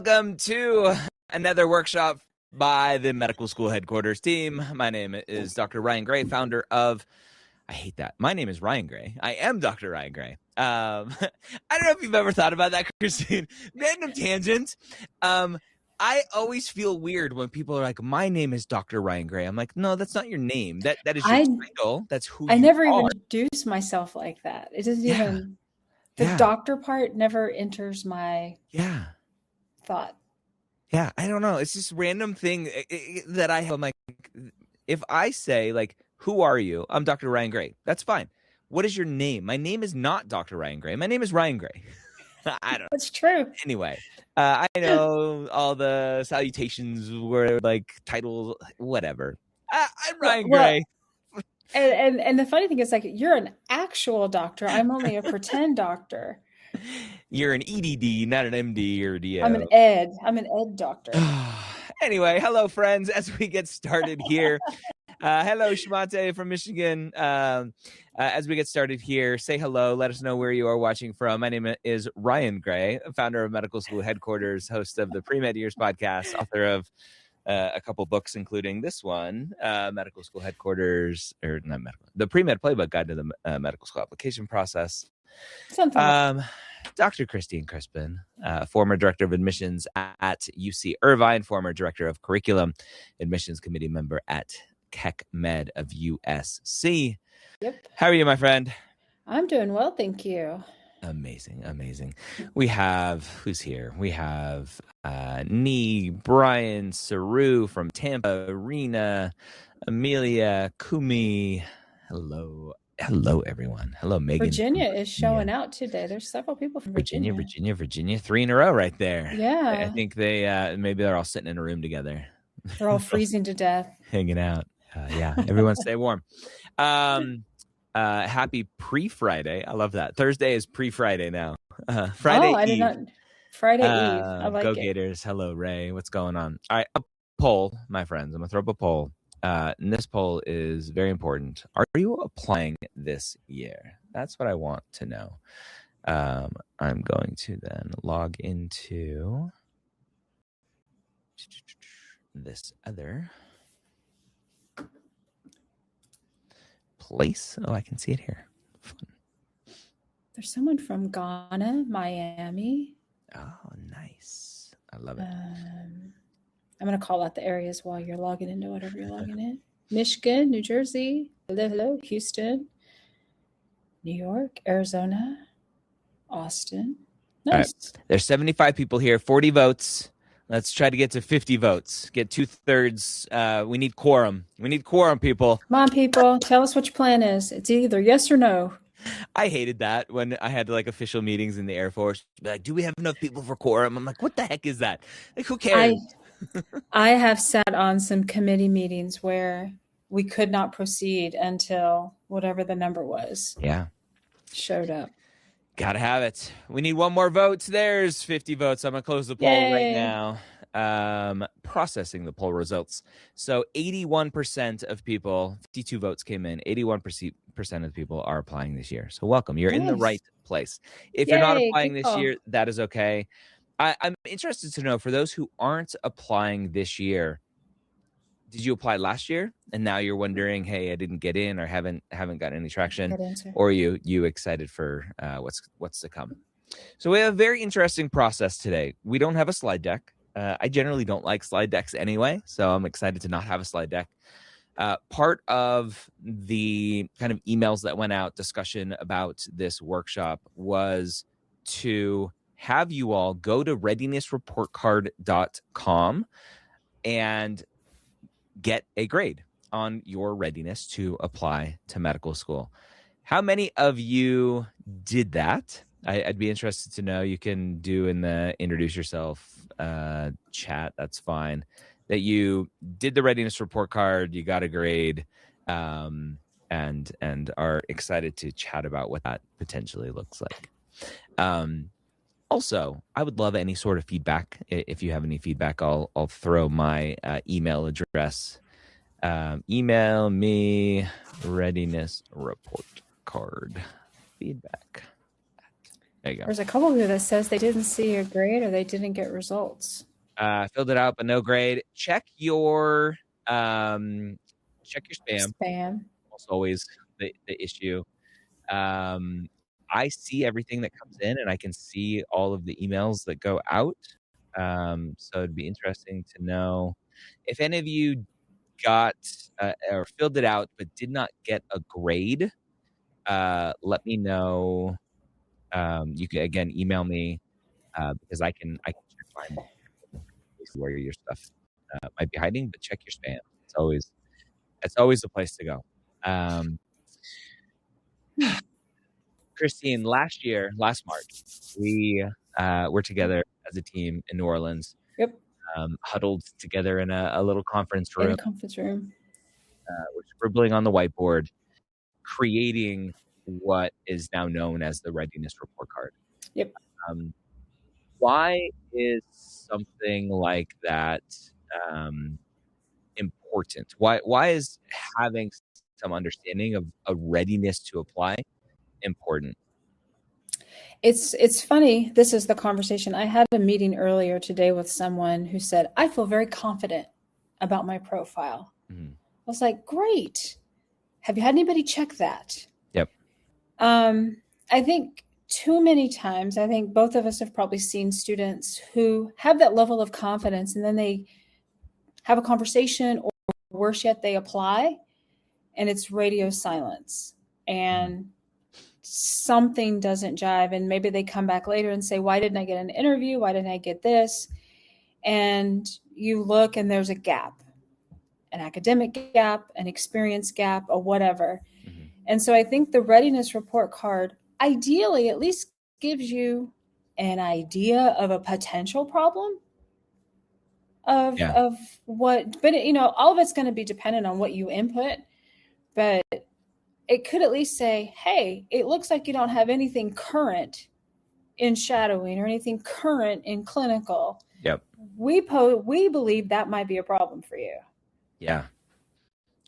Welcome to another workshop by the medical school headquarters team. My name is Dr. Ryan Gray, founder of, I hate that. My name is Ryan Gray. I am Dr. Ryan Gray. I don't know if you've ever thought about that, Christine. Random tangent. I always feel weird when people are like, my name is Dr. Ryan Gray. I'm like, no, that's not your name. That is your title. That's who you are. I never even introduce myself like that. It doesn't even, the doctor part never enters my thought. Yeah, I don't know. It's just random thing that I have. I'm like, if I say, like, who are you? I'm Dr. Ryan Gray. That's fine. What is your name? My name is not Dr. Ryan Gray. My name is Ryan Gray. I don't know. That's true. Anyway, I know all the salutations were like titles, whatever. I'm Ryan Gray. And the funny thing is, like, you're an actual doctor. I'm only a pretend doctor. You're an EDD, not an MD or DO. I'm an ed. I'm an ed doctor. Anyway, hello, friends. As we get started here, hello, Shimante from Michigan. As we get started here, say hello. Let us know where you are watching from. My name is Ryan Gray, founder of Medical School Headquarters, host of the Premed Years podcast, author of a couple books, including this one, Medical School Headquarters, or not medical, the Premed Playbook Guide to the Medical School Application Process. Dr. Christine Crispin, former director of admissions at UC Irvine, former director of curriculum, admissions committee member at Keck Med of USC. Yep. How are you, my friend? I'm doing well, thank you. Amazing, amazing. We have, who's here? We have Brian, Saru from Tampa, Rena, Amelia, Kumi. Hello, everyone. Hello, Megan. Virginia is showing out today. There's several people from Virginia. Virginia. 3 in a row right there. Yeah. I think they, maybe they're all sitting in a room together. They're all freezing to death. Hanging out. Yeah, everyone stay warm. Happy pre-Friday. I love that. Thursday is pre-Friday now. Friday Eve. Did not. Friday Eve. I like Go it. Gators. Hello, Ray. What's going on? All right, a poll, my friends. I'm going to throw up a poll. And this poll is very important. Are you applying this year? That's what I want to know. I'm going to then log into this other place. Oh, I can see it here. Fun. There's someone from Ghana, Miami. Oh, nice. I love it. I'm going to call out the areas while you're logging into whatever you're logging in. Michigan, New Jersey, hello, Houston, New York, Arizona, Austin. Nice. Right. There's 75 people here, 40 votes. Let's try to get to 50 votes. Get 2/3. We need quorum. We need quorum, people. Come on, people. Tell us what your plan is. It's either yes or no. I hated that when I had like official meetings in the Air Force. Like, do we have enough people for quorum? I'm like, what the heck is that? Like, who cares? I have sat on some committee meetings where we could not proceed until whatever the number was. Yeah. Showed up. Gotta have it. We need one more vote. There's 50 votes. I'm gonna close the poll right now. Processing the poll results. So 81% of people, 52 votes came in. 81% of the people are applying this year. So welcome. You're in the right place. If you're not applying this year, that is okay. I'm interested to know, for those who aren't applying this year, did you apply last year and now you're wondering, hey, I didn't get in or haven't gotten any traction, or are you excited for what's to come? So we have a very interesting process today. We don't have a slide deck. I generally don't like slide decks anyway, so I'm excited to not have a slide deck. Part of the kind of emails that went out, discussion about this workshop, was to have you all go to readinessreportcard.com and get a grade on your readiness to apply to medical school. How many of you did that? I'd be interested to know. You can do in the introduce yourself chat. That's fine. That you did the readiness report card, you got a grade, and are excited to chat about what that potentially looks like. Also, I would love any sort of feedback. If you have any feedback, I'll throw my email address. Email me readiness report card feedback There you go. There's a couple here that says they didn't see a grade or they didn't get results. Filled it out, but no grade. Check your spam. Spam. Almost always the issue. I see everything that comes in, and I can see all of the emails that go out. So it'd be interesting to know if any of you got or filled it out but did not get a grade. Let me know. You can again email me because I can check mine where your stuff might be hiding, but check your spam. It's always the place to go. Christine, last March, we were together as a team in New Orleans. Yep. Huddled together in a little conference room. In a conference room. We're scribbling on the whiteboard, creating what is now known as the Readiness Report Card. Yep. Why is something like that important? Why is having some understanding of a readiness to apply important? It's funny. This is the conversation. I had a meeting earlier today with someone who said, I feel very confident about my profile. Mm-hmm. I was like, great. Have you had anybody check that? Yep. I think too many times, I think both of us have probably seen students who have that level of confidence and then they have a conversation, or worse yet, they apply and it's radio silence and something doesn't jive. And maybe they come back later and say, why didn't I get an interview? Why didn't I get this? And you look and there's a gap, an academic gap, an experience gap, or whatever. Mm-hmm. And so I think the Readiness Report Card ideally at least gives you an idea of a potential problem of what, but all of it's going to be dependent on what you input, but it could at least say, hey, it looks like you don't have anything current in shadowing or anything current in clinical. Yep. We believe that might be a problem for you. Yeah.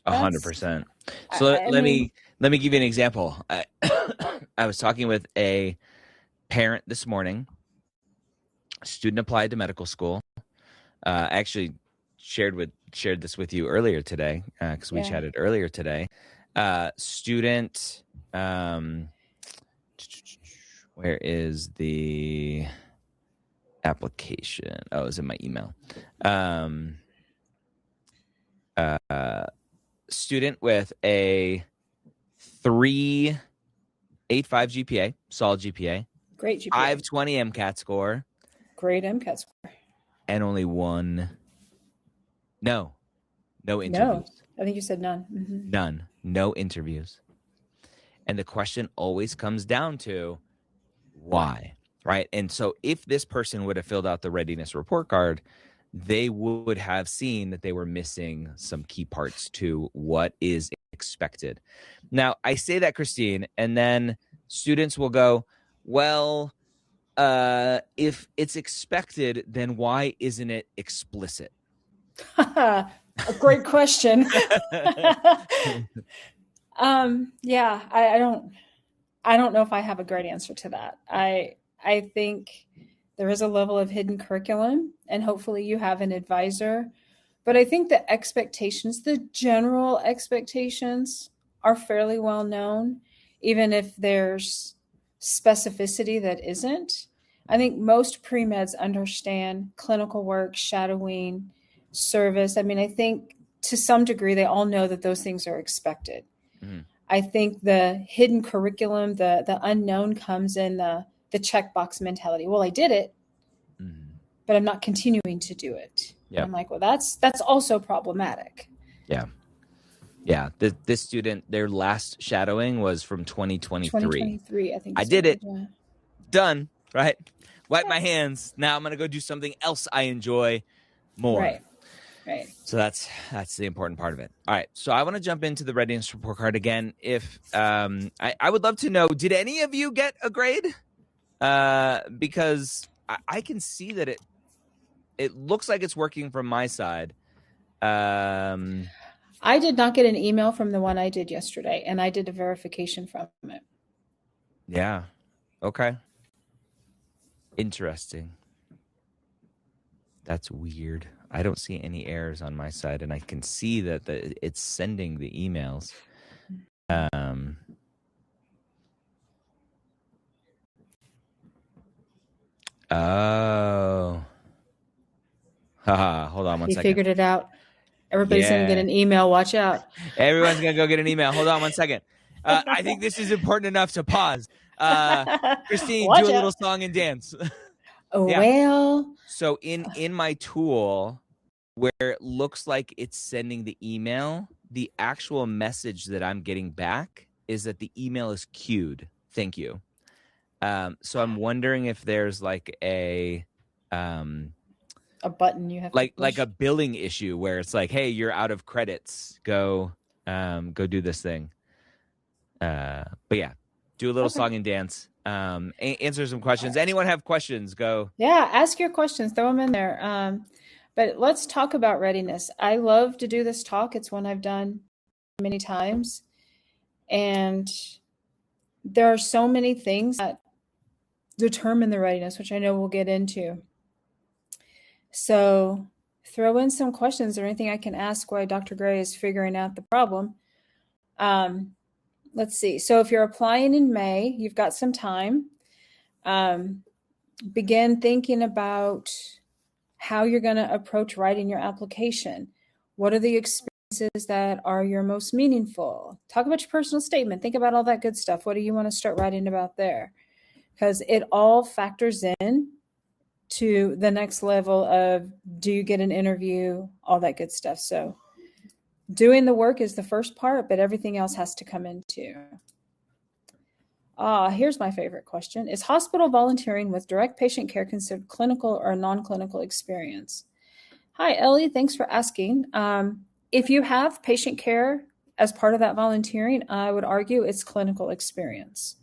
100%. So let me give you an example. I was talking with a parent this morning. A student applied to medical school. I actually shared this with you earlier today because we chatted earlier today. Student, where is the application? Oh, it's in my email. Student with a 3.85 GPA, solid GPA. Great GPA. 520 MCAT score. Great MCAT score. And only one. No interviews. No, I think you said none. Mm-hmm. None. No interviews. And the question always comes down to why, right? And so if this person would have filled out the Readiness Report Card, they would have seen that they were missing some key parts to what is expected. Now, I say that, Christine, and then students will go, well, if it's expected, then why isn't it explicit? A great question. I don't know if I have a great answer to that. I think there is a level of hidden curriculum, and hopefully you have an advisor. But I think the expectations, the general expectations, are fairly well known, even if there's specificity that isn't. I think most pre-meds understand clinical work, shadowing, service. I mean, I think to some degree they all know that those things are expected. Mm-hmm. I think the hidden curriculum, the unknown comes in the checkbox mentality. Well, I did it, but I'm not continuing to do it. Yep. I'm like, well, that's also problematic. Yeah. Yeah. This student, their last shadowing was from 2023. 2023, I think. I did it. Yeah. Done. Right. Wipe my hands. Now I'm going to go do something else I enjoy more. Right. So that's the important part of it. All right. So I want to jump into the Readiness Report Card again. If I would love to know, did any of you get a grade? Because I can see that it looks like it's working from my side. I did not get an email from the one I did yesterday, and I did a verification from it. Yeah. Okay. Interesting. That's weird. I don't see any errors on my side, and I can see that it's sending the emails. Oh. Haha, hold on one He second. figured it out. Everybody's going to get an email. Watch out. Everyone's going to go get an email. Hold on one second. I think this is important enough to pause. Christine, Watch do a out. little song and dance. Yeah. Well. So in my tool, where it looks like it's sending the email, the actual message that I'm getting back is that the email is queued. Thank you. So I'm wondering if there's like a button you have like a billing issue where it's like, hey, you're out of credits. Go do this thing. But yeah, do a little song and dance. Answer some questions. Anyone have questions? Go. Yeah, ask your questions. Throw them in there. But let's talk about readiness. I love to do this talk. It's one I've done many times. And there are so many things that determine the readiness, which I know we'll get into. So throw in some questions or anything I can ask while Dr. Gray is figuring out the problem. Let's see. So if you're applying in May, you've got some time. Begin thinking about how you're going to approach writing your application. What are the experiences that are your most meaningful? Talk about your personal statement. Think about all that good stuff. What do you want to start writing about there? Because it all factors in to the next level of, do you get an interview, all that good stuff. So doing the work is the first part, but everything else has to come into. Here's my favorite question. Is hospital volunteering with direct patient care considered clinical or non-clinical experience? Hi, Ellie. Thanks for asking. If you have patient care as part of that volunteering, I would argue it's clinical experience.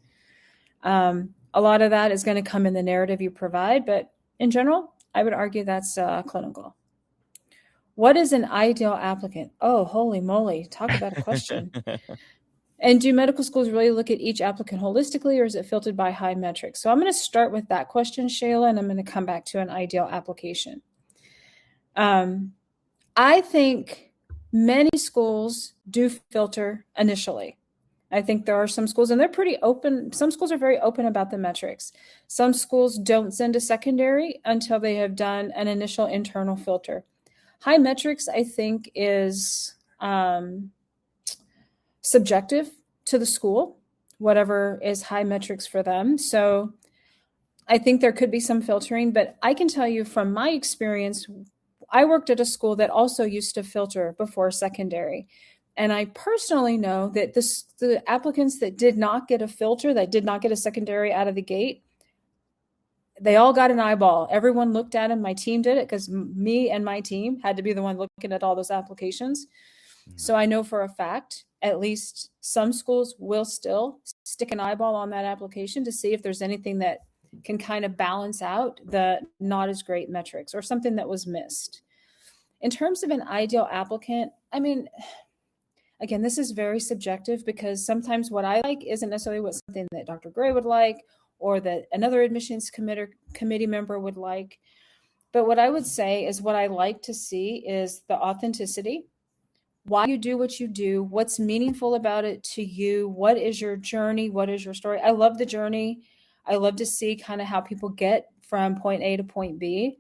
A lot of that is going to come in the narrative you provide, but in general, I would argue that's clinical. What is an ideal applicant? Oh, holy moly. Talk about a question. And do medical schools really look at each applicant holistically, or is it filtered by high metrics? So I'm going to start with that question, Shayla, and I'm going to come back to an ideal application. I think many schools do filter initially. I think there are some schools, and they're pretty open. Some schools are very open about the metrics. Some schools don't send a secondary until they have done an initial internal filter. High metrics, I think, is subjective to the school, whatever is high metrics for them. So I think there could be some filtering, but I can tell you from my experience, I worked at a school that also used to filter before secondary. And I personally know that the applicants that did not get a filter, that did not get a secondary out of the gate, they all got an eyeball. Everyone looked at them. My team did it because me and my team had to be the one looking at all those applications. So I know for a fact, at least some schools will still stick an eyeball on that application to see if there's anything that can kind of balance out the not as great metrics or something that was missed. In terms of an ideal applicant, I mean, again, this is very subjective because sometimes what I like isn't necessarily what something that Dr. Gray would like or that another admissions committee member would like. But what I would say is what I like to see is the authenticity, why you do what you do, what's meaningful about it to you, what is your journey, what is your story. I love the journey. I love to see kind of how people get from point A to point B.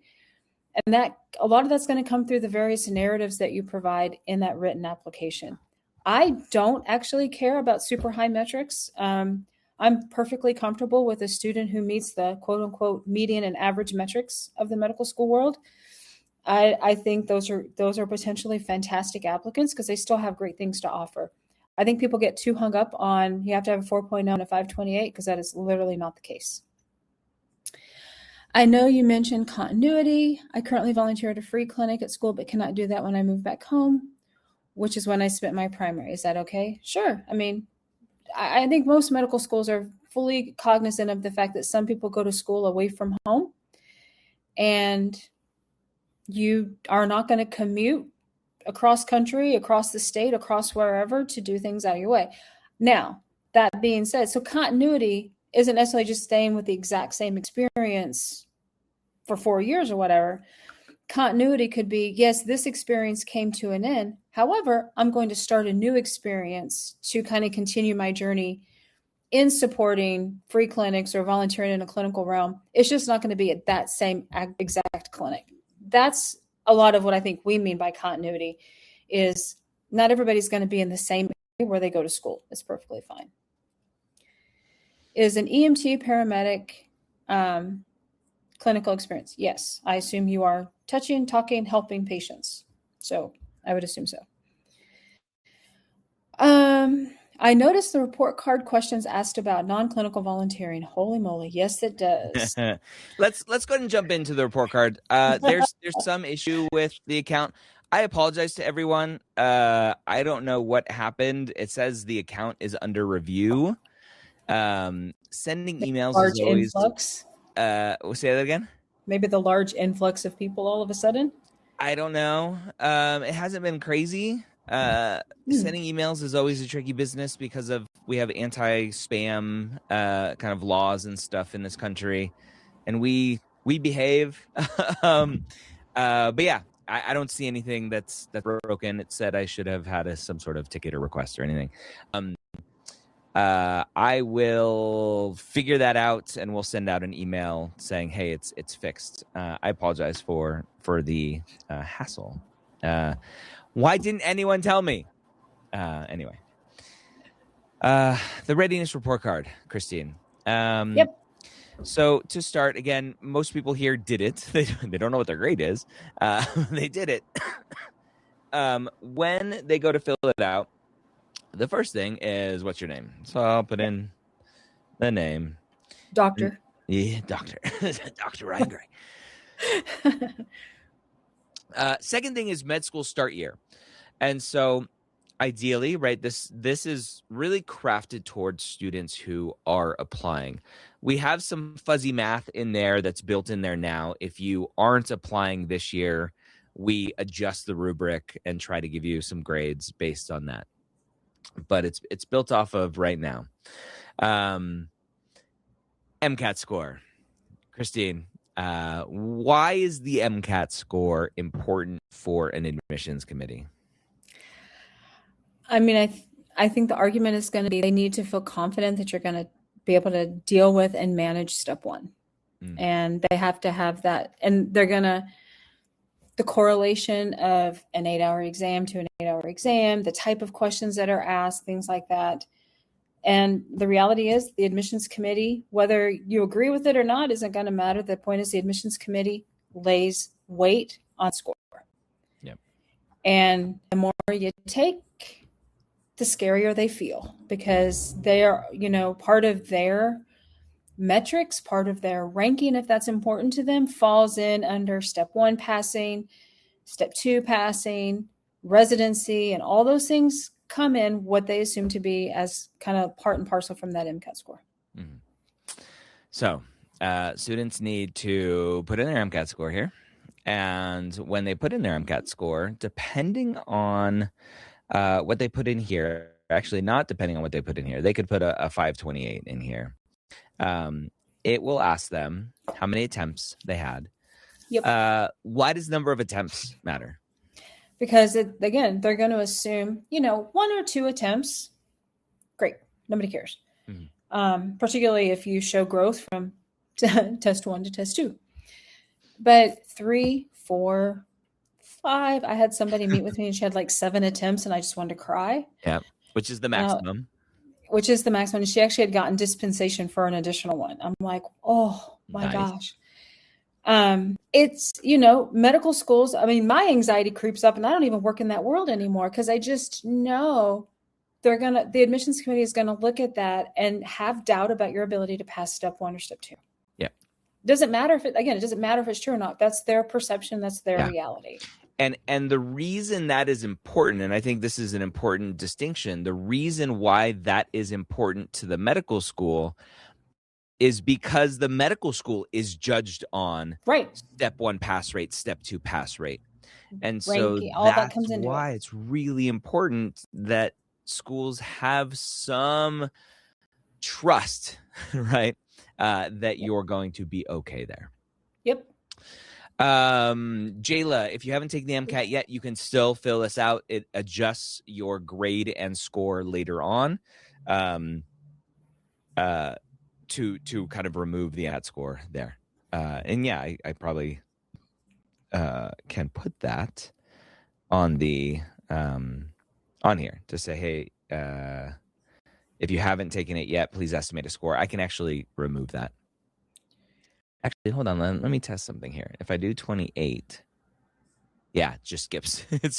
And that a lot of that's going to come through the various narratives that you provide in that written application. I don't actually care about super high metrics. I'm perfectly comfortable with a student who meets the quote unquote median and average metrics of the medical school world. I think those are potentially fantastic applicants because they still have great things to offer. I think people get too hung up on you have to have a 4.0 and a 528 because that is literally not the case. I know you mentioned continuity. I currently volunteer at a free clinic at school, but cannot do that when I move back home, which is when I spent my primary. Is that okay? Sure. I mean, I think most medical schools are fully cognizant of the fact that some people go to school away from home and you are not going to commute across country, across the state, across wherever to do things out of your way. Now, that being said, so continuity isn't necessarily just staying with the exact same experience for 4 years or whatever. Continuity could be, yes, this experience came to an end. However, I'm going to start a new experience to kind of continue my journey in supporting free clinics or volunteering in a clinical realm. It's just not going to be at that same exact clinic. That's a lot of what I think we mean by continuity is not everybody's going to be in the same area where they go to school. It's perfectly fine. Is an EMT paramedic clinical experience? Yes. I assume you are touching, talking, helping patients. So I would assume so. I noticed the report card questions asked about non-clinical volunteering. Holy moly. Yes, it does. Let's go ahead and jump into the report card. There's some issue with the account. I apologize to everyone. I don't know what happened. It says the account is under review. Sending emails large is always influx. Say that again. Maybe the large influx of people all of a sudden. I don't know. It hasn't been crazy. Sending emails is always a tricky business because we have anti-spam kind of laws and stuff in this country, and we behave. But yeah, I don't see anything that's broken. It said I should have had some sort of ticket or request or anything. I will figure that out, and we'll send out an email saying, "Hey, it's fixed." I apologize for the hassle. Why didn't anyone tell me? Anyway, the readiness report card, Christine. Yep. So to start, again, most people here did it. They don't know what their grade is. They did it. When they go to fill it out, the first thing is, what's your name? So I'll put in the name. Doctor. Yeah, doctor. Dr. Ryan Gray. Second thing is med school start year. And so ideally, right, this is really crafted towards students who are applying. We have some fuzzy math in there that's built in there now. If you aren't applying this year, we adjust the rubric and try to give you some grades based on that. But it's built off of right now. MCAT score. Christine, why is the MCAT score important for an admissions committee? I mean, I think the argument is going to be they need to feel confident that you're going to be able to deal with and manage step one. And they have to have that. And they're going to, the correlation of an 8-hour exam to an 8-hour exam, the type of questions that are asked, things like that. And the reality is the admissions committee, whether you agree with it or not, isn't going to matter. The point is the admissions committee lays weight on score. Yep. And the more you take, the scarier they feel because they are, part of their metrics, part of their ranking, if that's important to them, falls in under step 1 passing, step 2 passing, residency, and all those things come in what they assume to be as kind of part and parcel from that MCAT score. Mm-hmm. So students need to put in their MCAT score here. And when they put in their MCAT score, depending on what they put in here, actually not depending on what they put in here, they could put a 528 in here. It will ask them how many attempts they had. Yep. Why does number of attempts matter? Because again, they're going to assume, 1 or 2 attempts. Great. Nobody cares. Mm-hmm. Particularly if you show growth from test 1 to test 2. But 3, 4, 5, I had somebody meet with me and she had like 7 attempts and I just wanted to cry. Yeah. Which is the maximum. And she actually had gotten dispensation for an additional one. I'm like, oh my gosh. It's, medical schools. I mean, my anxiety creeps up and I don't even work in that world anymore because I just know the admissions committee is going to look at that and have doubt about your ability to pass step 1 or step 2. Yeah. It doesn't matter if it's true or not. That's their perception. That's their reality. And the reason that is important, and I think this is an important distinction, the reason why that is important to the medical school is because the medical school is judged on step 1 pass rate, step 2 pass rate. And so that's why it's really important that schools have some trust, right, that you're going to be okay there. Yep. Jayla, if you haven't taken the MCAT yet, you can still fill this out. It adjusts your grade and score later on to kind of remove the MCAT score there. And yeah, I probably can put that on the on here to say, hey, if you haven't taken it yet, please estimate a score. I can actually remove that. Actually, hold on. Let me test something here. If I do 28, yeah, it just skips. It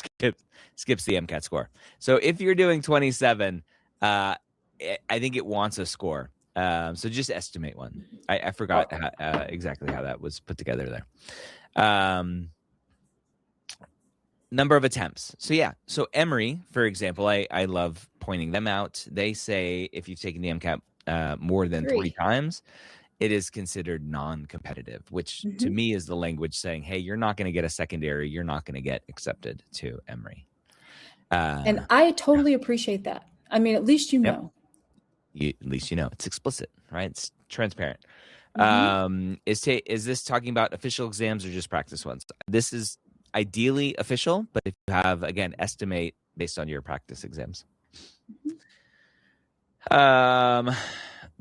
skips the MCAT score. So if you're doing 27, I think it wants a score. So just estimate one. I forgot exactly how that was put together there. Number of attempts. So yeah. So Emory, for example, I love pointing them out. They say if you've taken the MCAT more than 3 times, it is considered non-competitive, which to me is the language saying, hey, you're not going to get a secondary. You're not going to get accepted to Emory. And I totally appreciate that. I mean, at least you know. At least you know. It's explicit, right? It's transparent. Is this talking about official exams or just practice ones? This is ideally official, but if you have, again, estimate based on your practice exams.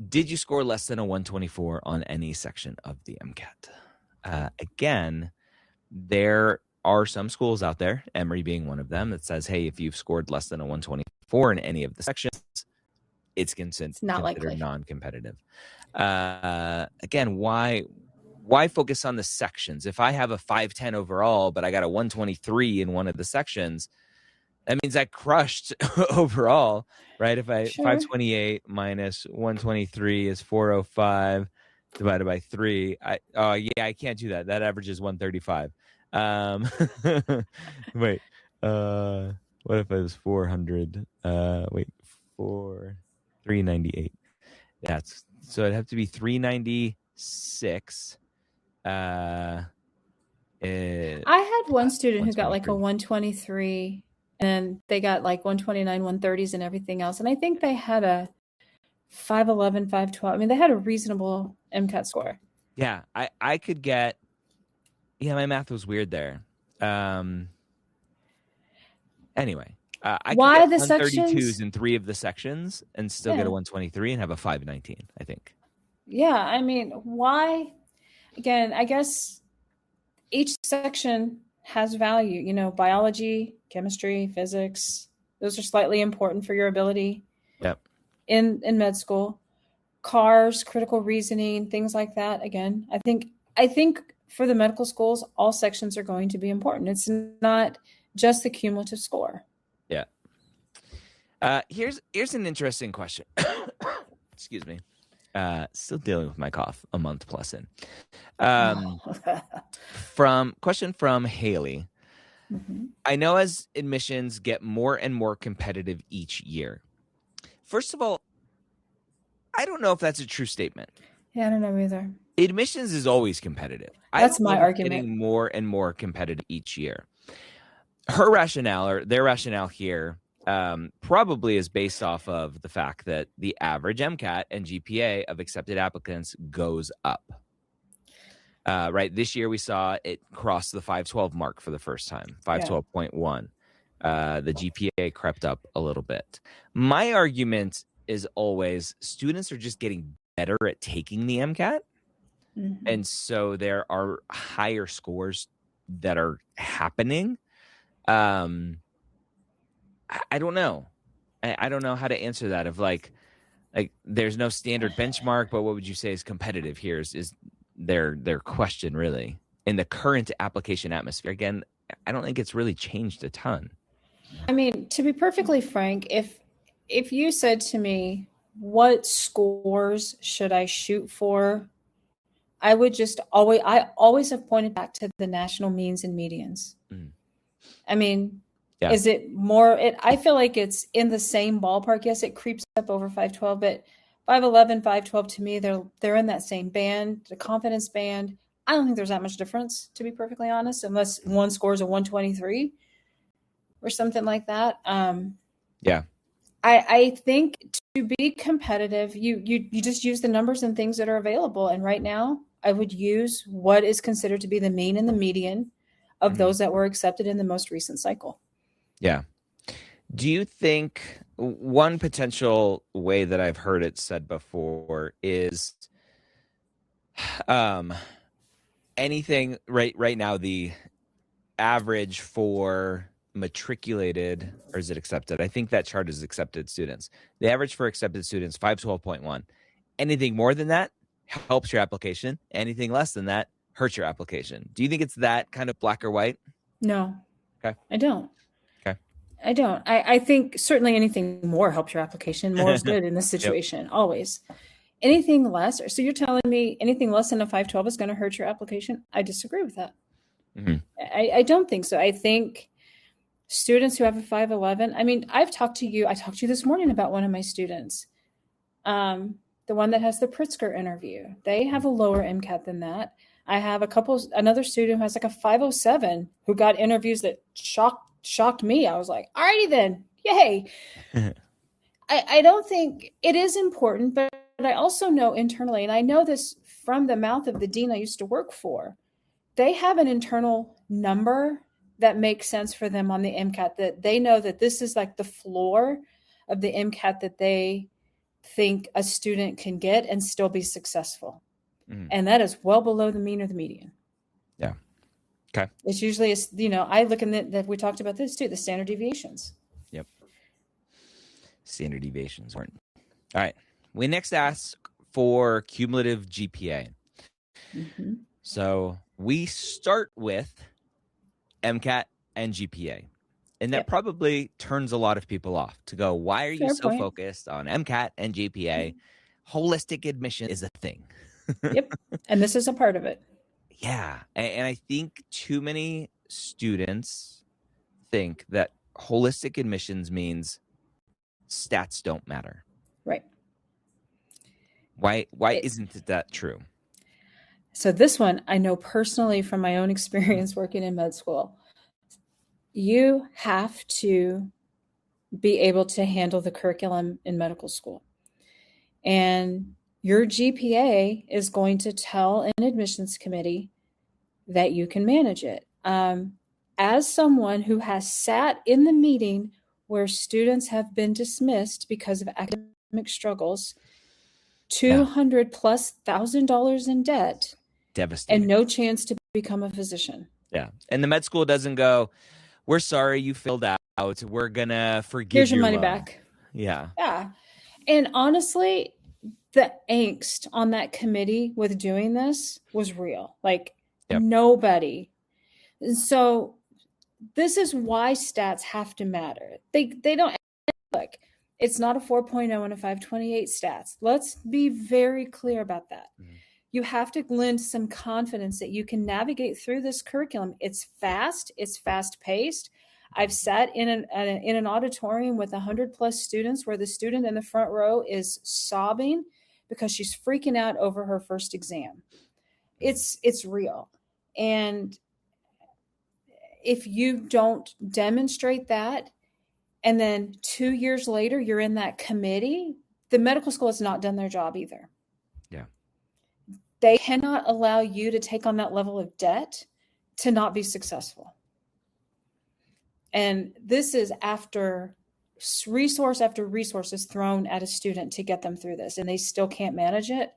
Did you score less than a 124 on any section of the MCAT? Again, there are some schools out there, Emory being one of them, that says, hey, if you've scored less than a 124 in any of the sections, it's considered non-competitive. Again, why focus on the sections? If I have a 510 overall, but I got a 123 in one of the sections, that means I crushed overall, right? If 528 minus 123 is 405 divided by 3. I can't do that. That averages 135. Wait, what if it was 400? 398. So it'd have to be 396. I had one student who got like a 123, and they got like 129, 130s and everything else. And I think they had a 511, 512. I mean, they had a reasonable MCAT score. Yeah, I could get, my math was weird there. Anyway, I could get 132s in 3 of the sections and still get a 123 and have a 519, I think. Yeah, I mean, why? Again, I guess each section has value. Biology, chemistry, physics, those are slightly important for your ability. Yep. In med school. Cars, critical reasoning, things like that. Again, I think for the medical schools, all sections are going to be important. It's not just the cumulative score. Yeah. Here's an interesting question. Excuse me. Still dealing with my cough a month plus in. Question from Haley. I know as admissions get more and more competitive each year. First of all, I don't know if that's a true statement. Yeah, I don't know either. Admissions is always competitive. That's my argument. Getting more and more competitive each year. Her rationale, or their rationale here, probably is based off of the fact that the average MCAT and GPA of accepted applicants goes up. Right. This year we saw it cross the 512 mark for the first time, 512.1. The GPA crept up a little bit. My argument is always students are just getting better at taking the MCAT. And so there are higher scores that are happening. I don't know. I don't know how to answer that. Of like there's no standard benchmark, but what would you say is competitive here is their question really in the current application atmosphere. Again, I don't think it's really changed a ton. I mean, to be perfectly frank, if you said to me, what scores should I shoot for? I always have pointed back to the national means and medians. I mean, is it more, I feel like it's in the same ballpark. Yes, it creeps up over 512, but 511, 512 to me, they're in that same band, the confidence band. I don't think there's that much difference, to be perfectly honest, unless one scores a 123 or something like that. Yeah. I think to be competitive, you just use the numbers and things that are available. And right now, I would use what is considered to be the mean and the median of those that were accepted in the most recent cycle. Yeah. Do you think one potential way that I've heard it said before is anything right now, the average for matriculated, or is it accepted? I think that chart is accepted students. The average for accepted students, 512.1. Anything more than that helps your application. Anything less than that hurts your application. Do you think it's that kind of black or white? No. Okay. I don't. Okay. I don't. I think certainly anything more helps your application. More is good in this situation, always. Anything less, so you're telling me anything less than a 512 is going to hurt your application? I disagree with that. I don't think so. I think students who have a 511, I mean, I talked to you this morning about one of my students, the one that has the Pritzker interview. They have a lower MCAT than that. I have another student who has like a 507 who got interviews that shocked me. I was like, all righty then, yay. I don't think it is important, but I also know internally, and I know this from the mouth of the dean I used to work for, they have an internal number that makes sense for them on the MCAT, that they know that this is like the floor of the MCAT that they think a student can get and still be successful. And that is well below the mean or the median. Yeah. Okay. It's usually, I look in that we talked about this too, the standard deviations. Yep. Standard deviations weren't. All right. We next ask for cumulative GPA. So we start with MCAT and GPA. And that probably turns a lot of people off to go, why are you so focused on MCAT and GPA? Holistic admission is a thing. Yep. And this is a part of it. Yeah. And I think too many students think that holistic admissions means stats don't matter. Right. Why isn't that true? So this one, I know personally from my own experience working in med school. You have to be able to handle the curriculum in medical school. And your GPA is going to tell an admissions committee that you can manage it. As someone who has sat in the meeting where students have been dismissed because of academic struggles, $200,000+ in debt, devastating, and no chance to become a physician. Yeah. And the med school doesn't go, we're sorry you filled out. We're going to forgive you. Here's your money back. Yeah. Yeah. And honestly, the angst on that committee with doing this was real. Like nobody. And so this is why stats have to matter. They don't look. It's not a 4.0 and a 528 stats. Let's be very clear about that. You have to lend some confidence that you can navigate through this curriculum. It's fast. It's fast paced. I've sat in an auditorium with 100+ students where the student in the front row is sobbing because she's freaking out over her first exam. It's real. And if you don't demonstrate that, and then 2 years later, you're in that committee, the medical school has not done their job either. Yeah. They cannot allow you to take on that level of debt to not be successful. And this is after resource after resource is thrown at a student to get them through this, and they still can't manage it.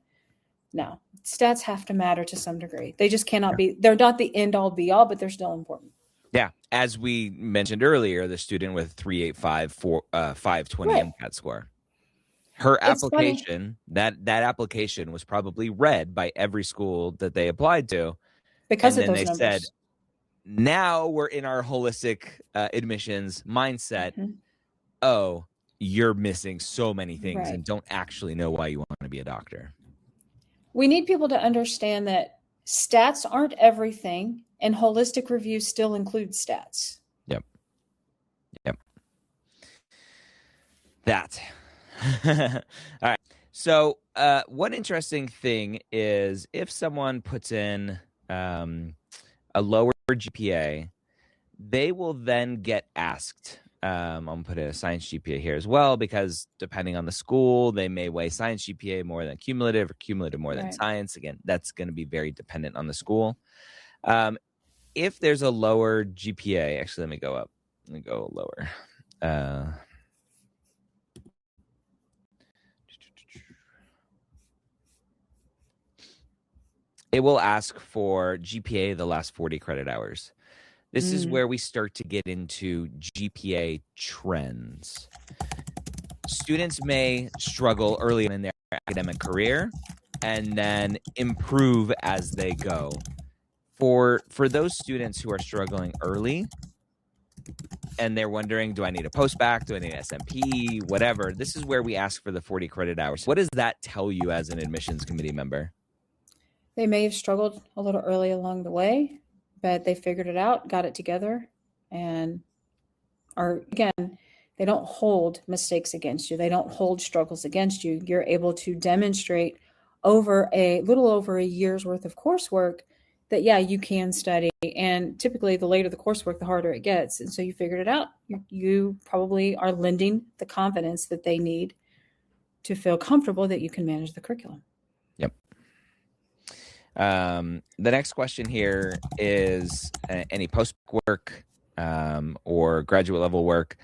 No, stats have to matter to some degree. They just cannot be, they're not the end all be all, but they're still important. Yeah. As we mentioned earlier, the student with 385, 520 MCAT score. Her application, that application was probably read by every school that they applied to. Because and of then those they numbers. said, now we're in our holistic admissions mindset. Oh, you're missing so many things and don't actually know why you want to be a doctor. We need people to understand that stats aren't everything, and holistic review still includes stats. Yep. That. All right. So one interesting thing is if someone puts in a lower GPA, they will then get asked I'm going to put a science GPA here as well, because depending on the school, they may weigh science GPA more than cumulative or cumulative more than science. Again, that's going to be very dependent on the school. If there's a lower GPA, actually, let me go up. Let me go lower. It will ask for GPA the last 40 credit hours. This is where we start to get into GPA trends. Students may struggle early in their academic career and then improve as they go. For those students who are struggling early and they're wondering, do I need a postbac? Do I need an SMP? Whatever. This is where we ask for the 40 credit hours. What does that tell you as an admissions committee member? They may have struggled a little early along the way, but they figured it out, got it together, and again, they don't hold mistakes against you. They don't hold struggles against you. You're able to demonstrate over a little over a year's worth of coursework that, yeah, you can study. And typically the later the coursework, the harder it gets. And so you figured it out. You probably are lending the confidence that they need to feel comfortable that you can manage the curriculum. Yep. The next question here is any post work or graduate level work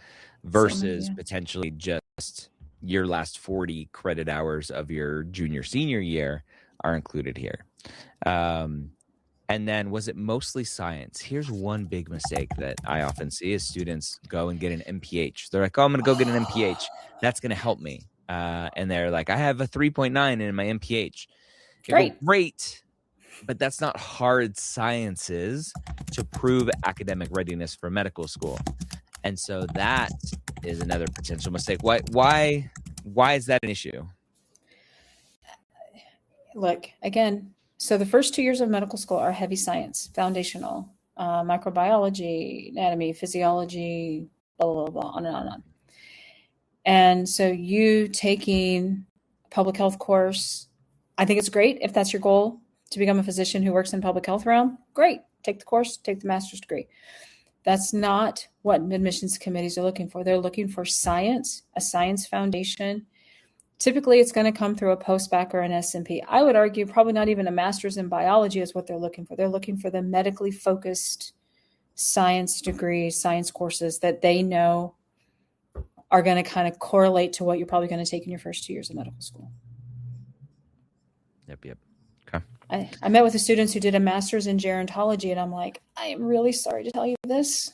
versus potentially just your last 40 credit hours of your junior senior year are included here. And then, was it mostly science? Here's one big mistake that I often see is students go and get an MPH. They're like, oh, I'm going to go get an MPH. That's going to help me. And they're like, I have a 3.9 in my MPH. Great. But that's not hard sciences to prove academic readiness for medical school. And so that is another potential mistake. Why is that an issue? Look, again, so the first 2 years of medical school are heavy science, foundational, microbiology, anatomy, physiology, blah, blah, blah, on and on and on. And so you taking a public health course, I think it's great if that's your goal, to become a physician who works in public health realm. Great. Take the course, take the master's degree. That's not what admissions committees are looking for. They're looking for science, a science foundation. Typically, it's going to come through a postbac or an SMP. I would argue probably not even a master's in biology is what they're looking for. They're looking for the medically focused science degree, science courses that they know are going to kind of correlate to what you're probably going to take in your first 2 years of medical school. Yep. Okay. I met with the students who did a master's in gerontology, and I'm like, I am really sorry to tell you this.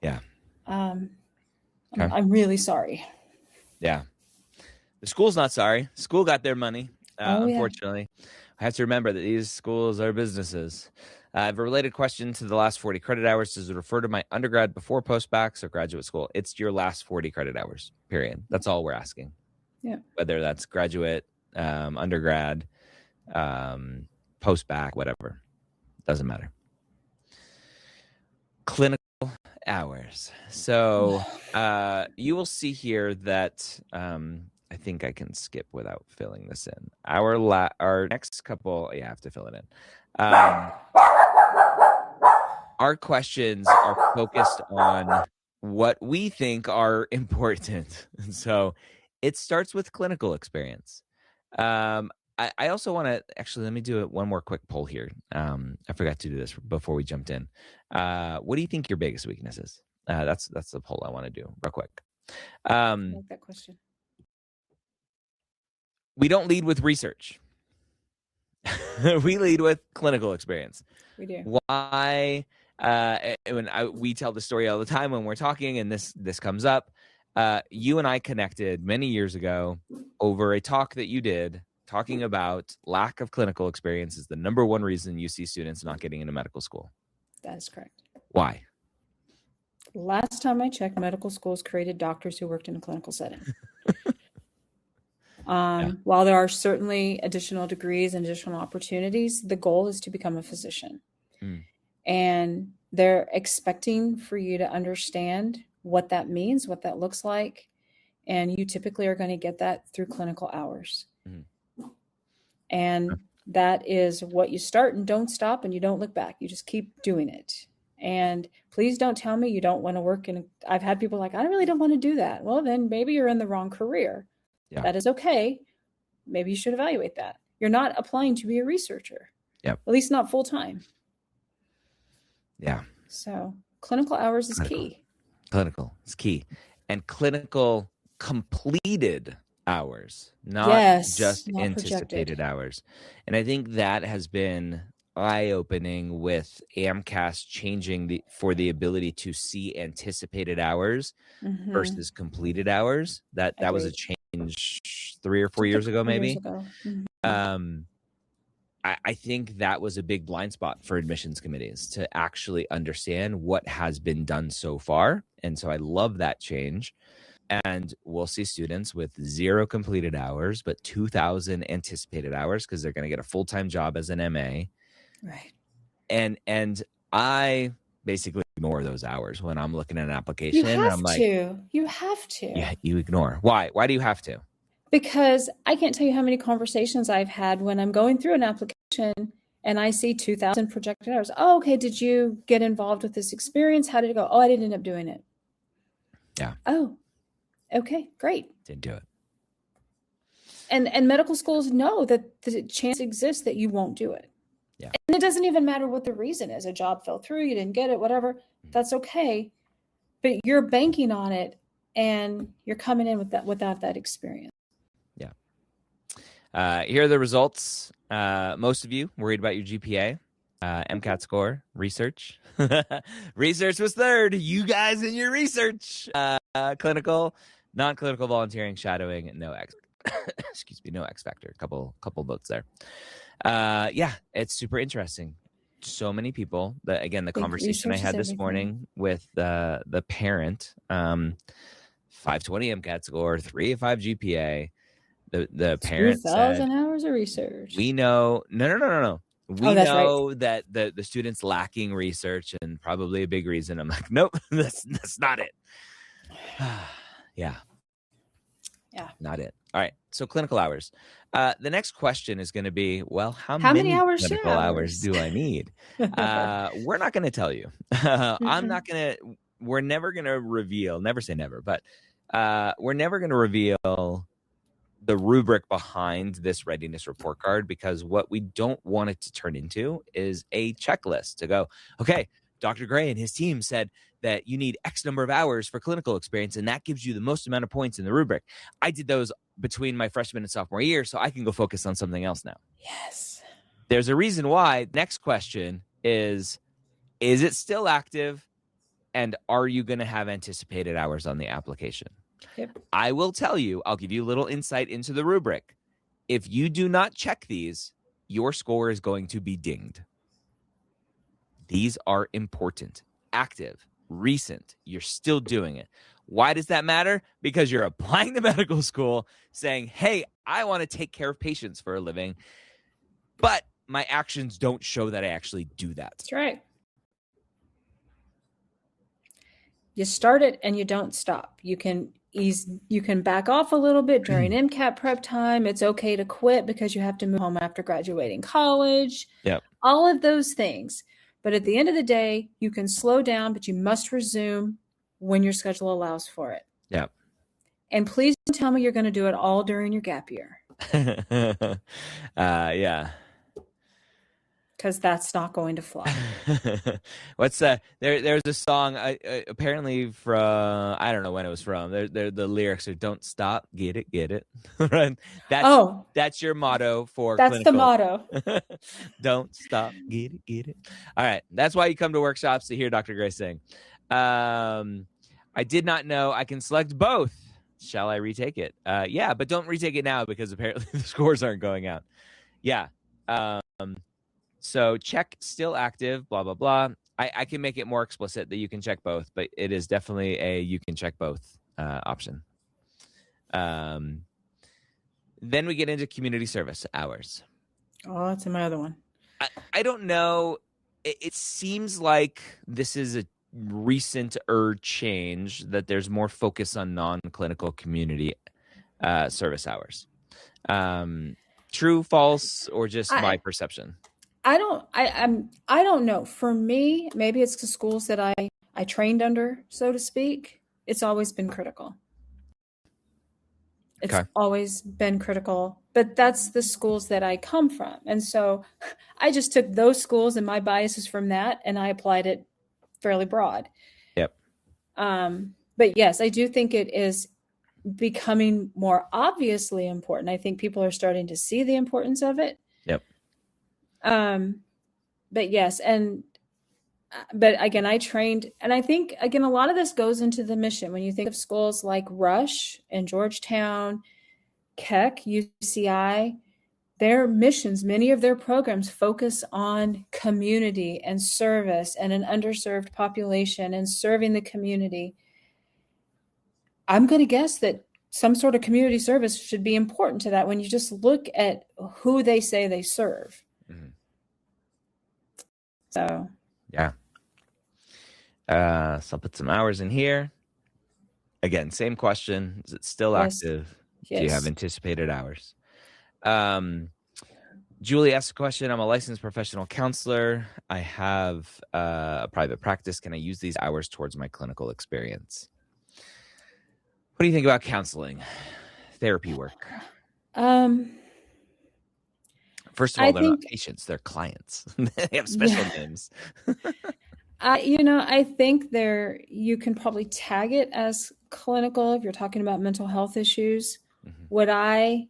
Yeah. I'm really sorry. Yeah. The school's not sorry. School got their money, unfortunately. I have to remember that these schools are businesses. I have a related question to the last 40 credit hours. Does it refer to my undergrad before postbacks or graduate school? It's your last 40 credit hours, period. That's all we're asking. Yeah. Whether that's graduate, undergrad, postback, whatever. Doesn't matter. Clinical hours. So you will see here that I think I can skip without filling this in. Our next couple, you have to fill it in. Our questions are focused on what we think are important. So it starts with clinical experience. I also want to actually, let me do one more quick poll here. I forgot to do this before we jumped in. What do you think your biggest weakness is? That's the poll I want to do real quick. I like that question. We don't lead with research. We lead with clinical experience. We do. Why? We tell the story all the time when we're talking, and this comes up. You and I connected many years ago over a talk that you did talking about lack of clinical experience is the number one reason you see students not getting into medical school. That is correct. Why? Last time I checked, medical schools created doctors who worked in a clinical setting. While there are certainly additional degrees and additional opportunities, the goal is to become a physician. And they're expecting for you to understand what that means, what that looks like. And you typically are going to get that through clinical hours. And that is what you start and don't stop, and you don't look back. You just keep doing it. And please don't tell me you don't want to work in. I've had people like, I really don't want to do that. Well, then maybe you're in the wrong career. Yeah. That is okay. Maybe you should evaluate that. You're not applying to be a researcher. Yep. At least not full time. Yeah. So clinical hours is key. Clinical is key. And clinical completed hours, not just not anticipated projected hours. And I think that has been eye-opening with AMCAS changing for the ability to see anticipated hours versus completed hours. That was a change 3 or 4 years ago, maybe. I think that was a big blind spot for admissions committees to actually understand what has been done so far. And so I love that change. And we'll see students with 0 completed hours, but 2,000 anticipated hours because they're going to get a full-time job as an MA. Right. And I basically ignore those hours when I'm looking at an application. You have I'm like, You have to. Yeah, you ignore. Why? Why do you have to? Because I can't tell you how many conversations I've had when I'm going through an application and I see 2,000 projected hours. Oh, okay. Did you get involved with this experience? How did it go? Oh, I didn't end up doing it. Yeah. Oh, okay, great. Didn't do it. And medical schools know that the chance exists that you won't do it. Yeah. And it doesn't even matter what the reason is. A job fell through, you didn't get it, whatever. That's okay. But you're banking on it and you're coming in with that without that experience. Yeah. Here are the results. Most of you worried about your GPA, MCAT score, research. Research was 3rd. You guys in your research. Clinical, non-clinical volunteering, shadowing, no X. Excuse me, no X factor. Couple votes there. Yeah, it's super interesting. So many people. The conversation I had this morning with the parent. 520 MCAT score, 3.5 GPA. The parent 2,000 hours of research. We know. No. We know that the student's lacking research and probably a big reason. I'm like, nope, that's not it. Yeah. Not it. All right. So clinical hours. The next question is going to be, well, how many hours clinical hours do I need? We're not going to tell you. We're never going to reveal, never say never, but we're never going to reveal the rubric behind this readiness report card, because what we don't want it to turn into is a checklist to go, okay, Dr. Gray and his team said that you need X number of hours for clinical experience, and that gives you the most amount of points in the rubric. I did those between my freshman and sophomore year, so I can go focus on something else now. Yes. There's a reason why. Next question is it still active? And are you going to have anticipated hours on the application? Yep. I will tell you, I'll give you a little insight into the rubric. If you do not check these, your score is going to be dinged. These are important, active, recent. You're still doing it. Why does that matter? Because you're applying to medical school saying, hey, I want to take care of patients for a living, but my actions don't show that I actually do that. That's right. You start it and you don't stop. You can back off a little bit during MCAT prep time. It's okay to quit because you have to move home after graduating college. Yep. All of those things. But at the end of the day, you can slow down, but you must resume when your schedule allows for it. Yep. And please don't tell me you're going to do it all during your gap year. Yeah. Because that's not going to fly. What's there's a song apparently from, I don't know when it was from. The lyrics are "Don't stop, get it." Right? That's your motto for that's clinical. The motto. Don't stop, get it. All right, that's why you come to workshops to hear Dr. Gray sing. I did not know I can select both. Shall I retake it? Yeah, but don't retake it now because apparently the scores aren't going out. Yeah. So check still active, blah, blah, blah. I can make it more explicit that you can check both, but it is definitely a you can check both option. Then we get into community service hours. Oh, that's my other one. I don't know. It seems like this is a recent change that there's more focus on non-clinical community service hours. True, false, or just my perception? I don't know. For me, maybe it's the schools that I trained under, so to speak. It's always been critical. It's Okay. always been critical, but that's the schools that I come from. And so I just took those schools and my biases from that and I applied it fairly broad. Yep. But yes, I do think it is becoming more obviously important. I think people are starting to see the importance of it. Yep. But yes, but again, I trained, and I think again a lot of this goes into the mission. When you think of schools like Rush and Georgetown, Keck, UCI, their missions, many of their programs focus on community and service and an underserved population and serving the community. I'm going to guess that some sort of community service should be important to that when you just look at who they say they serve. Mm-hmm. So, yeah. So I'll put some hours in here. Again, same question. Is it still active? Yes. Do you have anticipated hours? Julie asked a question. I'm a licensed professional counselor. I have a private practice. Can I use these hours towards my clinical experience? What do you think about counseling, therapy work? First of all, they're not patients, they're clients. They have special names. I think you can probably tag it as clinical if you're talking about mental health issues. Mm-hmm.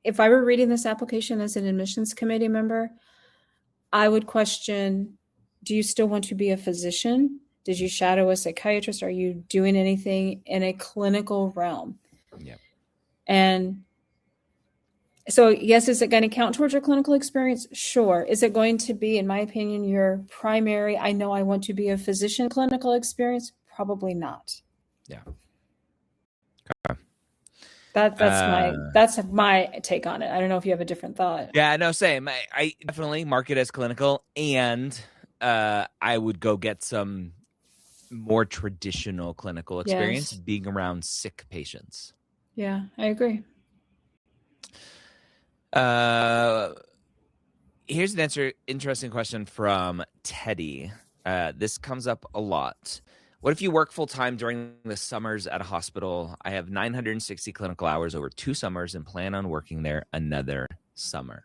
If I were reading this application as an admissions committee member, I would question, do you still want to be a physician? Did you shadow a psychiatrist? Are you doing anything in a clinical realm? Yeah. And so, yes, is it going to count towards your clinical experience? Sure. Is it going to be, in my opinion, your primary, I know I want to be a physician clinical experience? Probably not. Yeah. Okay. That's my take on it. I don't know if you have a different thought. Yeah, no, same. I definitely mark it as clinical, and I would go get some more traditional clinical experience being around sick patients. Yeah, I agree. Here's an interesting question from Teddy. This comes up a lot. What if you work full-time during the summers at a hospital? I have 960 clinical hours over 2 summers and plan on working there another summer.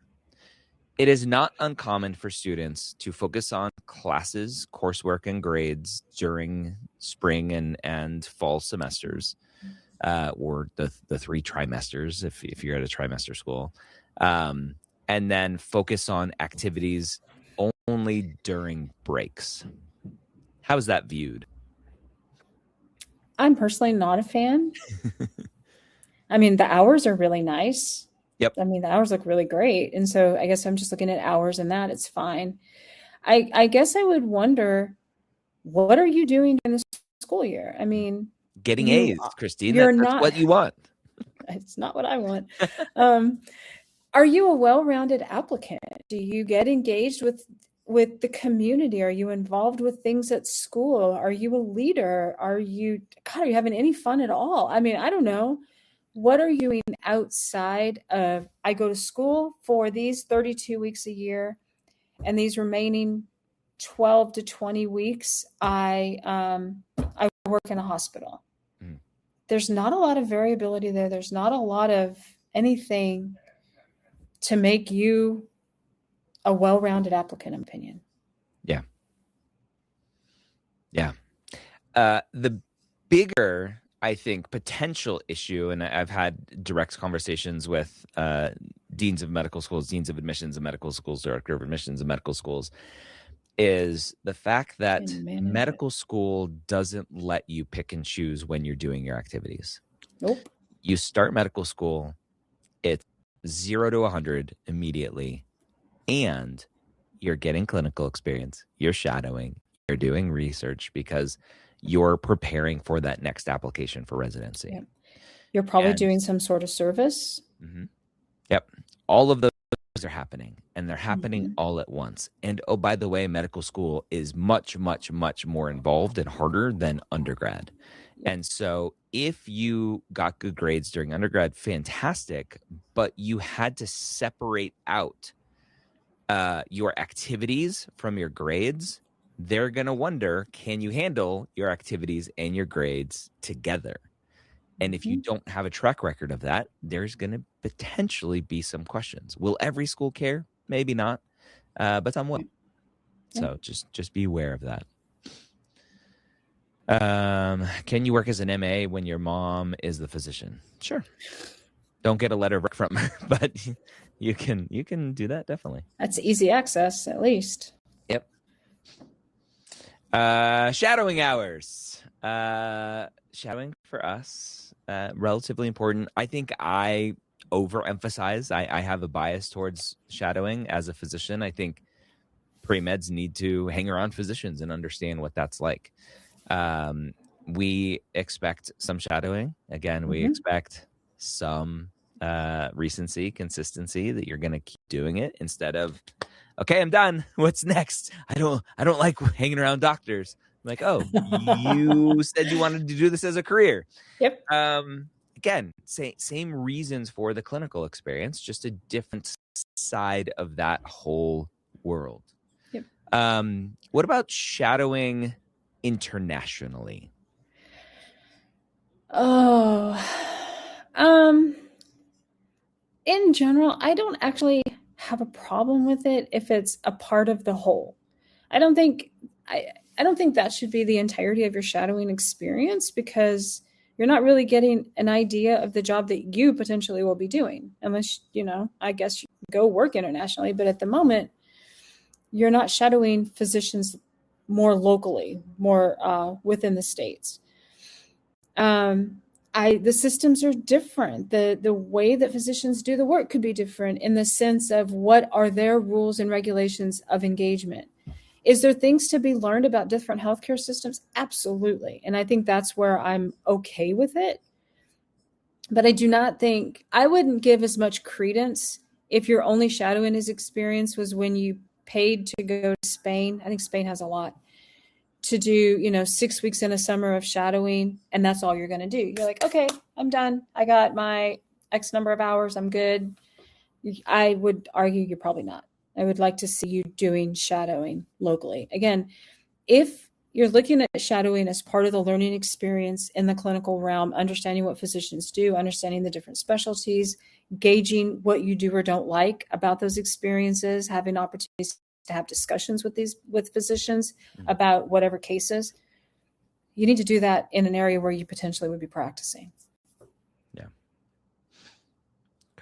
It is not uncommon for students to focus on classes, coursework, and grades during spring and fall semesters, or the 3 trimesters if you're at a trimester school, and then focus on activities only during breaks. How is that viewed? I'm personally not a fan. I mean, the hours are really nice. Yep. I mean, the hours look really great. And so I guess I'm just looking at hours and that it's fine. I guess I would wonder, what are you doing during the school year? I mean, getting A's, Christine. That's not what you want. It's not what I want. Are you a well-rounded applicant? Do you get engaged with the community? Are you involved with things at school? Are you a leader? Are you having any fun at all? I mean, I don't know. What are you doing outside of, I go to school for these 32 weeks a year, and these remaining 12 to 20 weeks, I work in a hospital. Mm. There's not a lot of variability there. There's not a lot of anything to make you a well-rounded applicant, in my opinion. Yeah. Yeah. The bigger, I think, potential issue, and I've had direct conversations with deans of medical schools, deans of admissions of medical schools, director of admissions of medical schools, is the fact that medical school doesn't let you pick and choose when you're doing your activities. Nope. You start medical school, it's 0 to 100 immediately, and you're getting clinical experience, you're shadowing, you're doing research because you're preparing for that next application for residency. Yep. You're probably doing some sort of service. Mm-hmm. Yep. All of those are happening, and they're happening all at once. And oh, by the way, medical school is much, much, much more involved and harder than undergrad. And so if you got good grades during undergrad, fantastic, but you had to separate out your activities from your grades, they're going to wonder, can you handle your activities and your grades together? And if you don't have a track record of that, there's going to potentially be some questions. Will every school care? Maybe not, but some will. So just be aware of that. Can you work as an MA when your mom is the physician? Sure. Don't get a letter from her, but you can do that, definitely. That's easy access, at least. Yep. Shadowing hours. Shadowing for us, relatively important. I think I overemphasize. I have a bias towards shadowing as a physician. I think pre-meds need to hang around physicians and understand what that's like. We expect some shadowing. Again, we expect some recency, consistency, that you're going to keep doing it instead of, okay, I'm done. What's next? I don't like hanging around doctors. I'm like, oh, you said you wanted to do this as a career. Yep. Again, same reasons for the clinical experience, just a different side of that whole world. Yep. What about shadowing internationally? In general, I don't actually have a problem with it if it's a part of the whole. I don't think that should be the entirety of your shadowing experience, because you're not really getting an idea of the job that you potentially will be doing, unless, I guess you go work internationally. But at the moment, you're not shadowing physicians more locally, more within the States. The systems are different. The way that physicians do the work could be different in the sense of what are their rules and regulations of engagement. Is there things to be learned about different healthcare systems? Absolutely. And I think that's where I'm okay with it. But I wouldn't give as much credence if your only shadowing experience was when you paid to go to Spain. I think Spain has a lot to do, 6 weeks in a summer of shadowing, and that's all you're going to do. You're like, okay, I'm done. I got my X number of hours. I'm good. I would argue you're probably not. I would like to see you doing shadowing locally. Again, if you're looking at shadowing as part of the learning experience in the clinical realm, understanding what physicians do, understanding the different specialties, gauging what you do or don't like about those experiences, having opportunities to have discussions with physicians about whatever cases, you need to do that in an area where you potentially would be practicing. Yeah.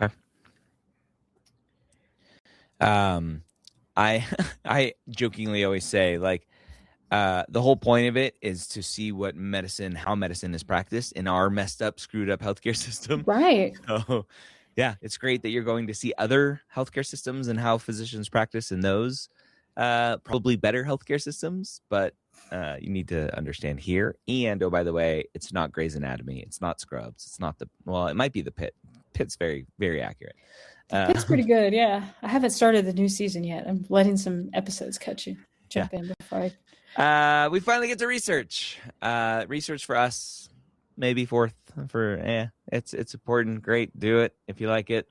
Okay. I jokingly always say, like, the whole point of it is to see how medicine is practiced in our messed up, screwed up healthcare system. Right. So yeah, it's great that you're going to see other healthcare systems and how physicians practice in those probably better healthcare systems, but you need to understand here. And oh, by the way, it's not Grey's Anatomy. It's not Scrubs. It's not it might be the Pitt. Pitt's very, very accurate. Pitt's pretty good. Yeah. I haven't started the new season yet. I'm letting some episodes jump in before we finally get to research. Research for us, maybe fourth it's important. Great. Do it if you like it.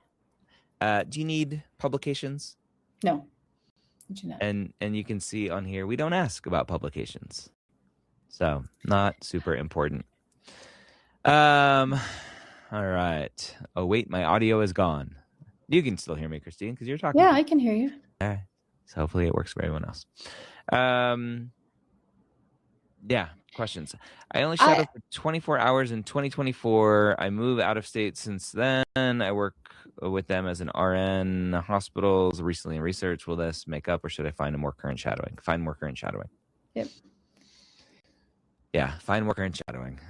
Do you need publications? No. I do not. And you can see on here, we don't ask about publications. So not super important. All right. Oh, wait, my audio is gone. You can still hear me, Christine, because you're talking. Yeah, I can hear you. All right. So hopefully it works for everyone else. Yeah, questions. I only shadowed for 24 hours in 2024. I moved out of state since then. I work with them as an RN hospitals recently in research. Will this make up, or should I find more current shadowing? Find more current shadowing. Yep. Yeah, find more current shadowing.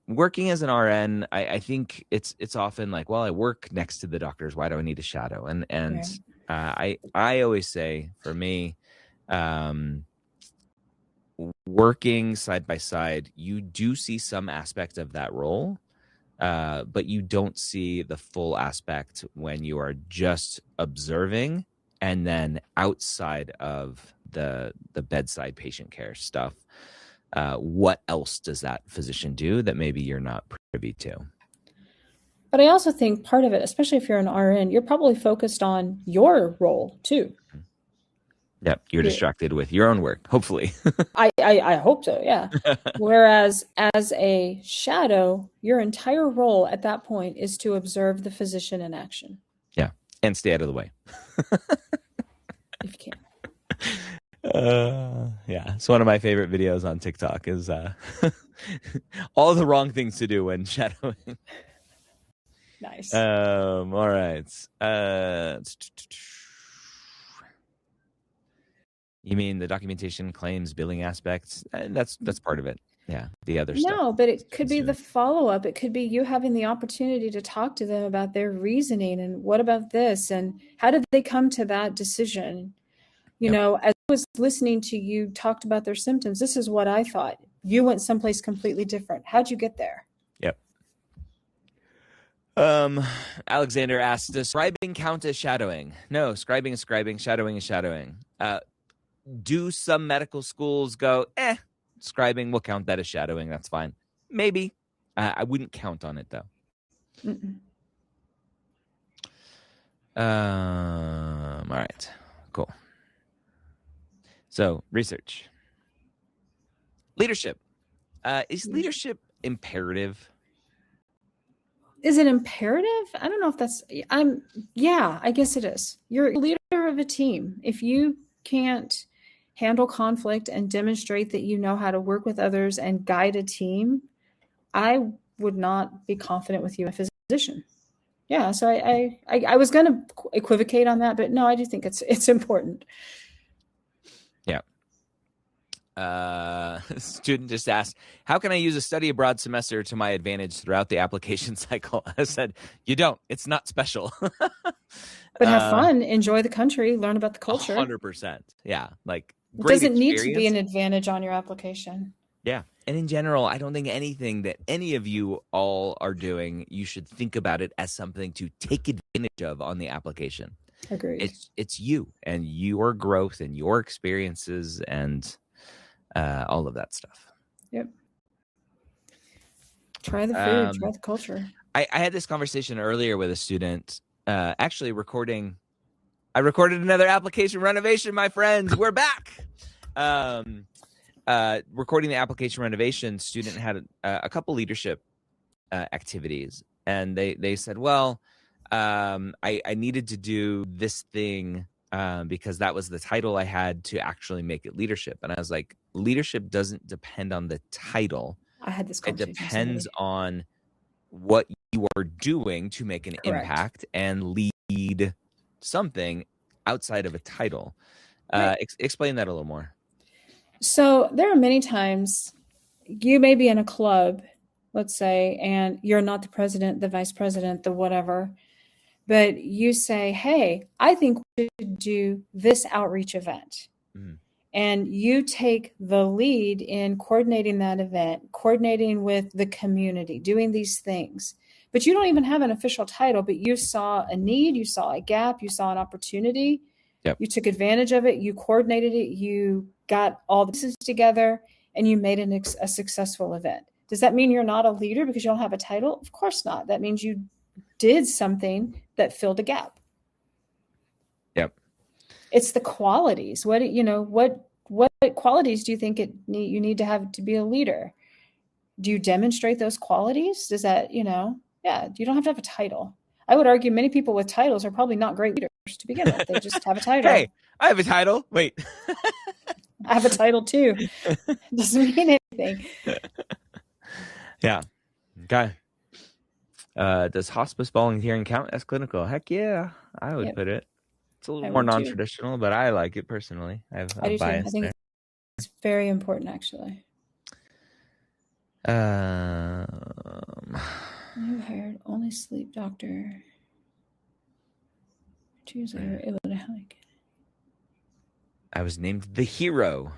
Working as an RN, I think it's often like, well, I work next to the doctors. Why do I need to shadow? And right. I always say, for me, working side by side, you do see some aspect of that role, but you don't see the full aspect when you are just observing, and then outside of the bedside patient care stuff. What else does that physician do that maybe you're not privy to? But I also think part of it, especially if you're an RN, you're probably focused on your role too. Yep. You're distracted with your own work, hopefully. I hope so, yeah. Whereas as a shadow, your entire role at that point is to observe the physician in action. Yeah. And stay out of the way. If you can. Yeah. It's one of my favorite videos on TikTok is all the wrong things to do when shadowing. Nice. All right. You mean the documentation, claims, billing aspects? That's part of it. Yeah, the other stuff. No, but it could be the follow-up. It could be you having the opportunity to talk to them about their reasoning and what about this and how did they come to that decision? You know, as I was listening to you talked about their symptoms, this is what I thought. You went someplace completely different. How'd you get there? Yep. Alexander asked, does scribing count as shadowing? No, scribing is scribing, shadowing is shadowing. Do some medical schools go, scribing, we'll count that as shadowing. That's fine. Maybe. I wouldn't count on it, though. All right. Cool. So, research. Leadership. Is leadership imperative? Is it imperative? I don't know if that's... Yeah, I guess it is. You're a leader of a team. If you can't handle conflict and demonstrate that you know how to work with others and guide a team, I would not be confident with you as a physician. Yeah, so I was going to equivocate on that, but no, I do think it's important. Yeah. Student just asked, how can I use a study abroad semester to my advantage throughout the application cycle? I said, you don't. It's not special. But have fun, enjoy the country, learn about the culture. 100%. Yeah, like it doesn't need to be an advantage on your application. Yeah. And in general, I don't think anything that any of you all are doing, you should think about it as something to take advantage of on the application. Agreed. It's you and your growth and your experiences and all of that stuff. Yep. Try the food, try the culture. I had this conversation earlier with a student, actually recording. I recorded another application renovation, my friends. We're back. Recording the application renovation, student had a couple leadership activities, and they said, well, I needed to do this thing because that was the title I had to actually make it leadership. And I was like, leadership doesn't depend on the title. I had this conversation. It depends on what you are doing to make an impact and lead something outside of a title. Explain that a little more. So there are many times you may be in a club, let's say, and you're not the president, the vice president, the whatever, but you say, hey, I think we should do this outreach event. Mm-hmm. And you take the lead in coordinating that event, coordinating with the community, doing these things. But you don't even have an official title, but you saw a need, you saw a gap, you saw an opportunity. Yep. You took advantage of it, you coordinated it, you got all the pieces together, and you made a successful event. Does that mean you're not a leader because you don't have a title? Of course not. That means you did something that filled a gap. Yep. It's the qualities. What qualities do you think you need to have to be a leader? Do you demonstrate those qualities? Does that, you don't have to have a title. I would argue many people with titles are probably not great leaders to begin with. They just have a title. Hey, I have a title. Wait. I have a title too. Doesn't mean anything. Yeah. Okay. Does hospice volunteering count as clinical? Heck yeah, I would put it. It's a little more non-traditional, but I like it personally. I do too. I think it's very important, actually. You hired only sleep doctor. Tuesday, you're able to hike. I was named the hero.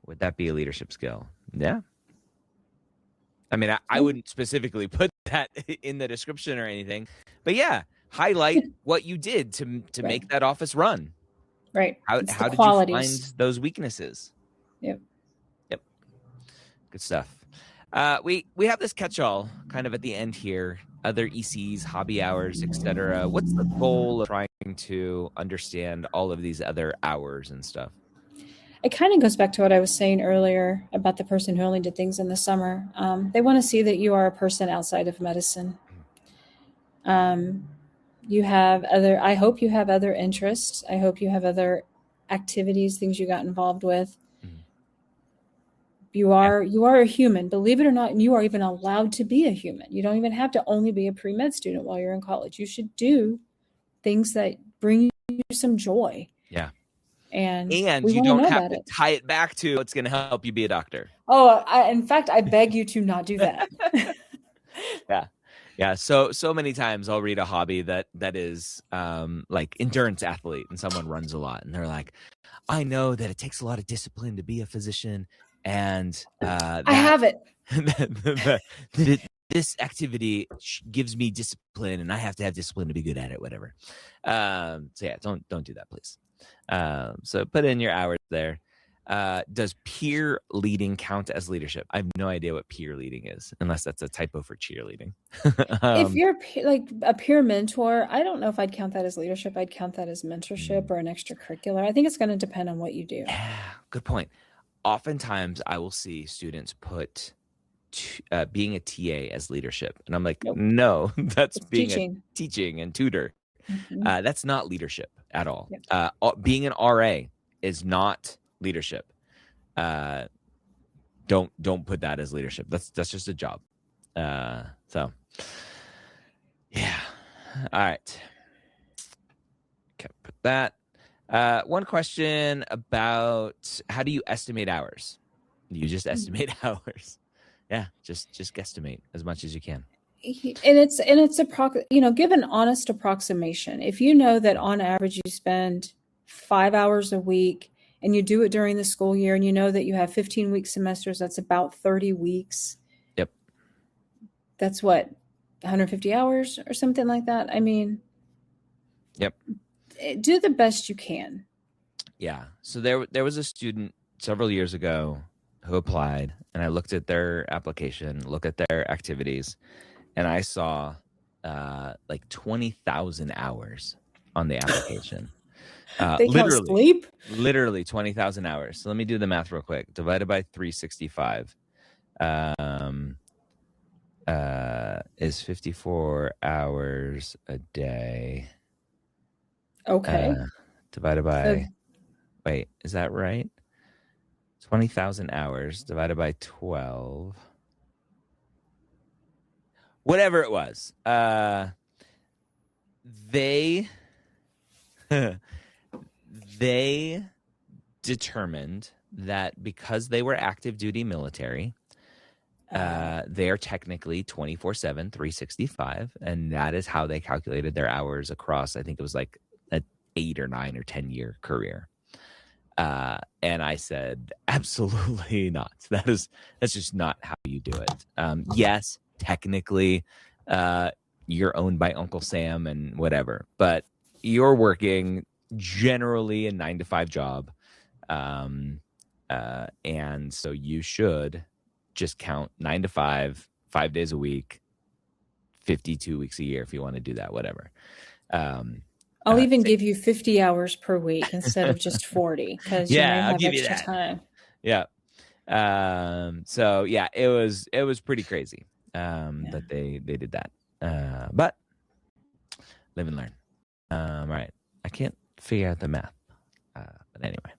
Would that be a leadership skill? Yeah. I mean, I wouldn't specifically put that in the description or anything, but yeah, highlight what you did to make that office run. Right. How did you find those weaknesses? Yep. Good stuff. We have this catch-all kind of at the end here. other ECs, hobby hours, etc.? What's the goal of trying to understand all of these other hours and stuff? It kind of goes back to what I was saying earlier about the person who only did things in the summer. They want to see that you are a person outside of medicine. You have other, I hope you have other interests. I hope you have other activities, things you got involved with. You are a human, believe it or not, and you are even allowed to be a human. You don't even have to only be a pre-med student while you're in college. You should do things that bring you some joy. Yeah. And you don't have to tie it back to what's going to help you be a doctor. Oh, in fact, I beg you to not do that. Yeah. So many times I'll read a hobby that is like endurance athlete, and someone runs a lot, and they're like, I know that it takes a lot of discipline to be a physician, and I have it. This activity gives me discipline, and I have to have discipline to be good at it, whatever. So yeah, don't do that, please. So put in your hours there. Does peer leading count as leadership? I have no idea what peer leading is, unless that's a typo for cheerleading. If you're like a peer mentor, I don't know if I'd count that as leadership. I'd count that as mentorship or an extracurricular. I think it's going to depend on what you do. Yeah, good point. Oftentimes I will see students put being a TA as leadership, and I'm like, nope. No, that's it's being teaching and tutor. Mm-hmm. That's not leadership at all. Yep. Being an RA is not leadership. Don't put that as leadership. That's just a job. So yeah. All right. Okay, put that. One question about how do you estimate hours? You just estimate hours. Yeah, just guesstimate as much as you can. And it's give an honest approximation. If you know that on average you spend 5 hours a week and you do it during the school year, and you know that you have 15-week semesters, that's about 30 weeks. Yep. That's what, 150 hours or something like that? I mean, yep. Do the best you can. Yeah. So there was a student several years ago who applied, and I looked at their application, looked at their activities, and I saw like 20,000 hours on the application. They can't sleep? Literally 20,000 hours. So let me do the math real quick. Divided by 365 is 54 hours a day. Okay. Divided by, wait, is that right? 20,000 hours divided by 12. Whatever it was. They determined that because they were active duty military, they are technically 24/7, 365, and that is how they calculated their hours across, I think it was like an 8 or 9 or 10 year career. And I said, absolutely not. That's just not how you do it. Yes, technically, you're owned by Uncle Sam and whatever, but you're working generally a 9-to-5 job. And so you should just count 9 to 5, 5 days a week, 52 weeks a year if you want to do that, whatever. I'll even give you 50 hours per week instead of just 40 because you may have extra time. Yeah. So yeah, it was pretty crazy that they did that. But live and learn. All right. I can't figure out the math. But anyway.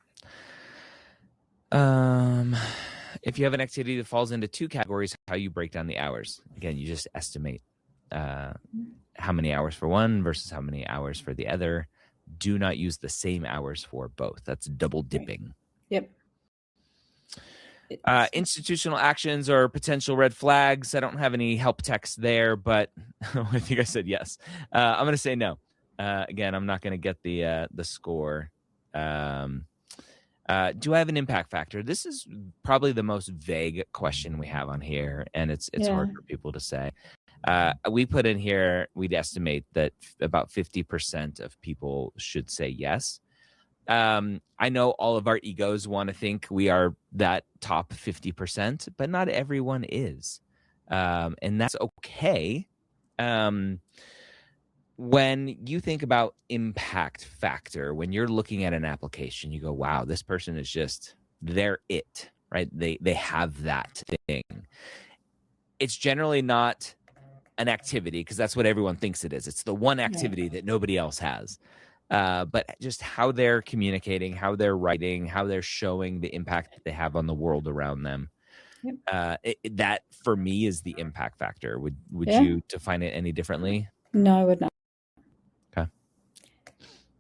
If you have an activity that falls into 2 categories, how you break down the hours. Again, you just estimate how many hours for one versus how many hours for the other. Do not use the same hours for both. That's double dipping. Yep. Institutional actions or potential red flags. I don't have any help text there, but I think I said yes. I'm going to say no. Again, I'm not going to get the score. Do I have an impact factor? This is probably the most vague question we have on here, and it's hard for people to say. We put in here, we'd estimate that about 50% of people should say yes. I know all of our egos want to think we are that top 50%, but not everyone is. And that's okay. When you think about impact factor, when you're looking at an application, you go, wow, this person is just, they're it, right? They have that thing. It's generally not an activity, because that's what everyone thinks it is. It's the one activity that nobody else has. But just how they're communicating, how they're writing, how they're showing the impact that they have on the world around them. That for me is the impact factor. Would you define it any differently? No, I would not. Okay.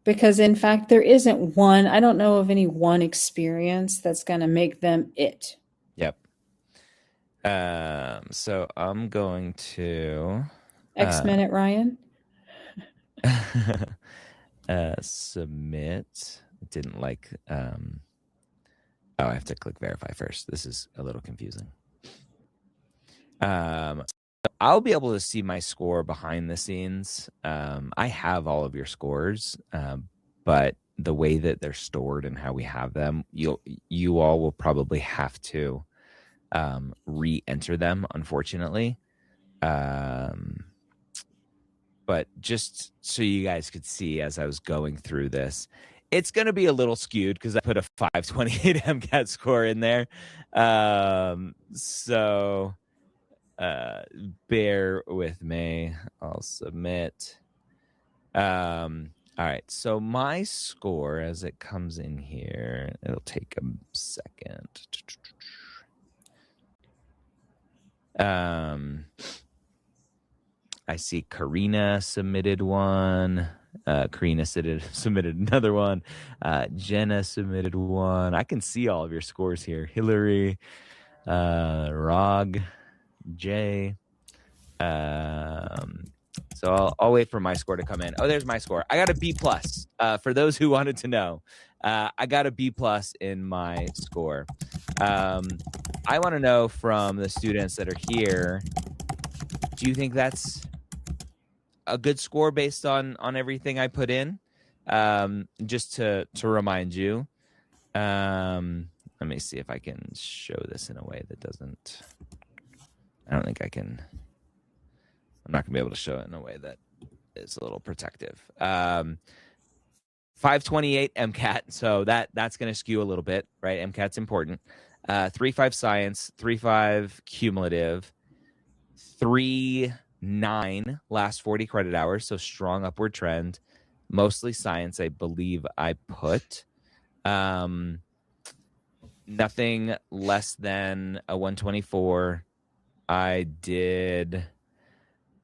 Because in fact, there isn't one, I don't know of any one experience that's going to make them it. Yep. So I'm going to X-Minute Ryan. Submit. It didn't like I have to click verify first. This is a little confusing. I'll be able to see my score behind the scenes. I have all of your scores, but the way that they're stored and how we have them, you all will probably have to re-enter them, unfortunately. But just so you guys could see as I was going through this, it's going to be a little skewed because I put a 528 MCAT score in there. So bear with me. I'll submit. All right. So my score, as it comes in here, it'll take a second. I see Karina submitted one. Karina submitted another one. Jenna submitted one. I can see all of your scores here. Hillary, Rog, Jay. So I'll wait for my score to come in. Oh, there's my score. I got a B plus. For those who wanted to know, I got a B plus in my score. I want to know from the students that are here, do you think that's a good score based on everything I put in? Just to remind you, let me see if I can show this in a way that doesn't, I don't think I can, I'm not gonna be able to show it in a way that is a little protective. 528 MCAT, so that's gonna skew a little bit, right? MCAT's important. 3.5 science, 3.5 cumulative, 3.9 last 40 credit hours, so strong upward trend. Mostly science, I believe I put. Nothing less than a 124. I did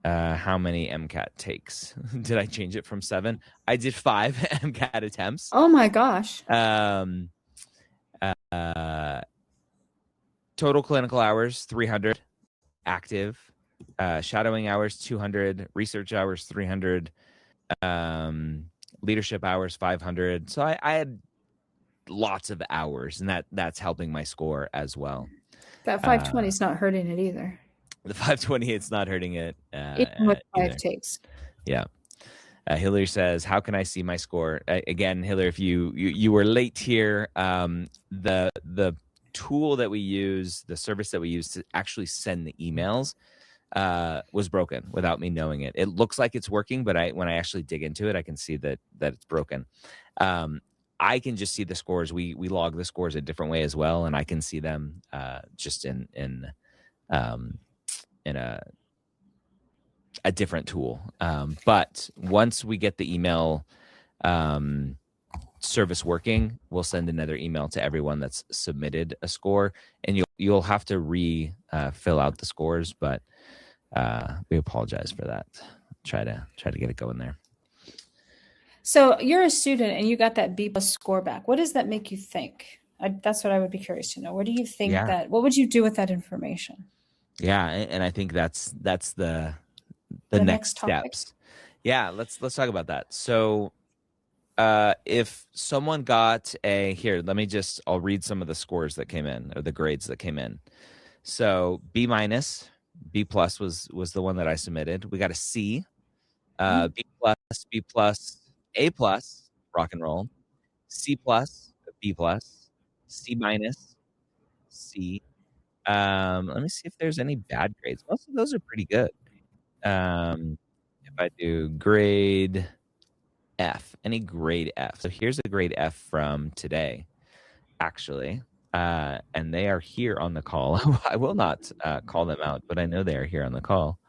how many MCAT takes? Did I change it from 7? I did 5 MCAT attempts. Oh my gosh. Total clinical hours 300, active. Shadowing hours 200, research hours 300, leadership hours 500. So I had lots of hours, and that's helping my score as well. That 520 is not hurting it either. The 528's not hurting it. Even with 5 takes. Yeah. Hillary says, how can I see my score? Again, Hillary, if you were late here, the tool that we use, the service that we use to actually send the emails was broken without me knowing it. It looks like it's working, but when I actually dig into it, I can see that it's broken. I can just see the scores. We log the scores a different way as well, and I can see them just in a different tool. But once we get the email service working, we'll send another email to everyone that's submitted a score, and you'll have to fill out the scores, but we apologize for that. Try to get it going there. So you're a student and you got that B plus score back. What does that make you think? That's what I would be curious to know. What do you think what would you do with that information? Yeah, and I think that's the next steps. Yeah, let's talk about that. So if someone got I'll read some of the scores that came in, or the grades that came in. So B minus, B plus was the one that I submitted. We got a C, B plus, A plus, rock and roll, C plus, B plus, C minus, C. Let me see if there's any bad grades. Most of those are pretty good. If I do grade F, any grade F. So here's a grade F from today, actually. And they are here on the call. I will not call them out, but I know they are here on the call.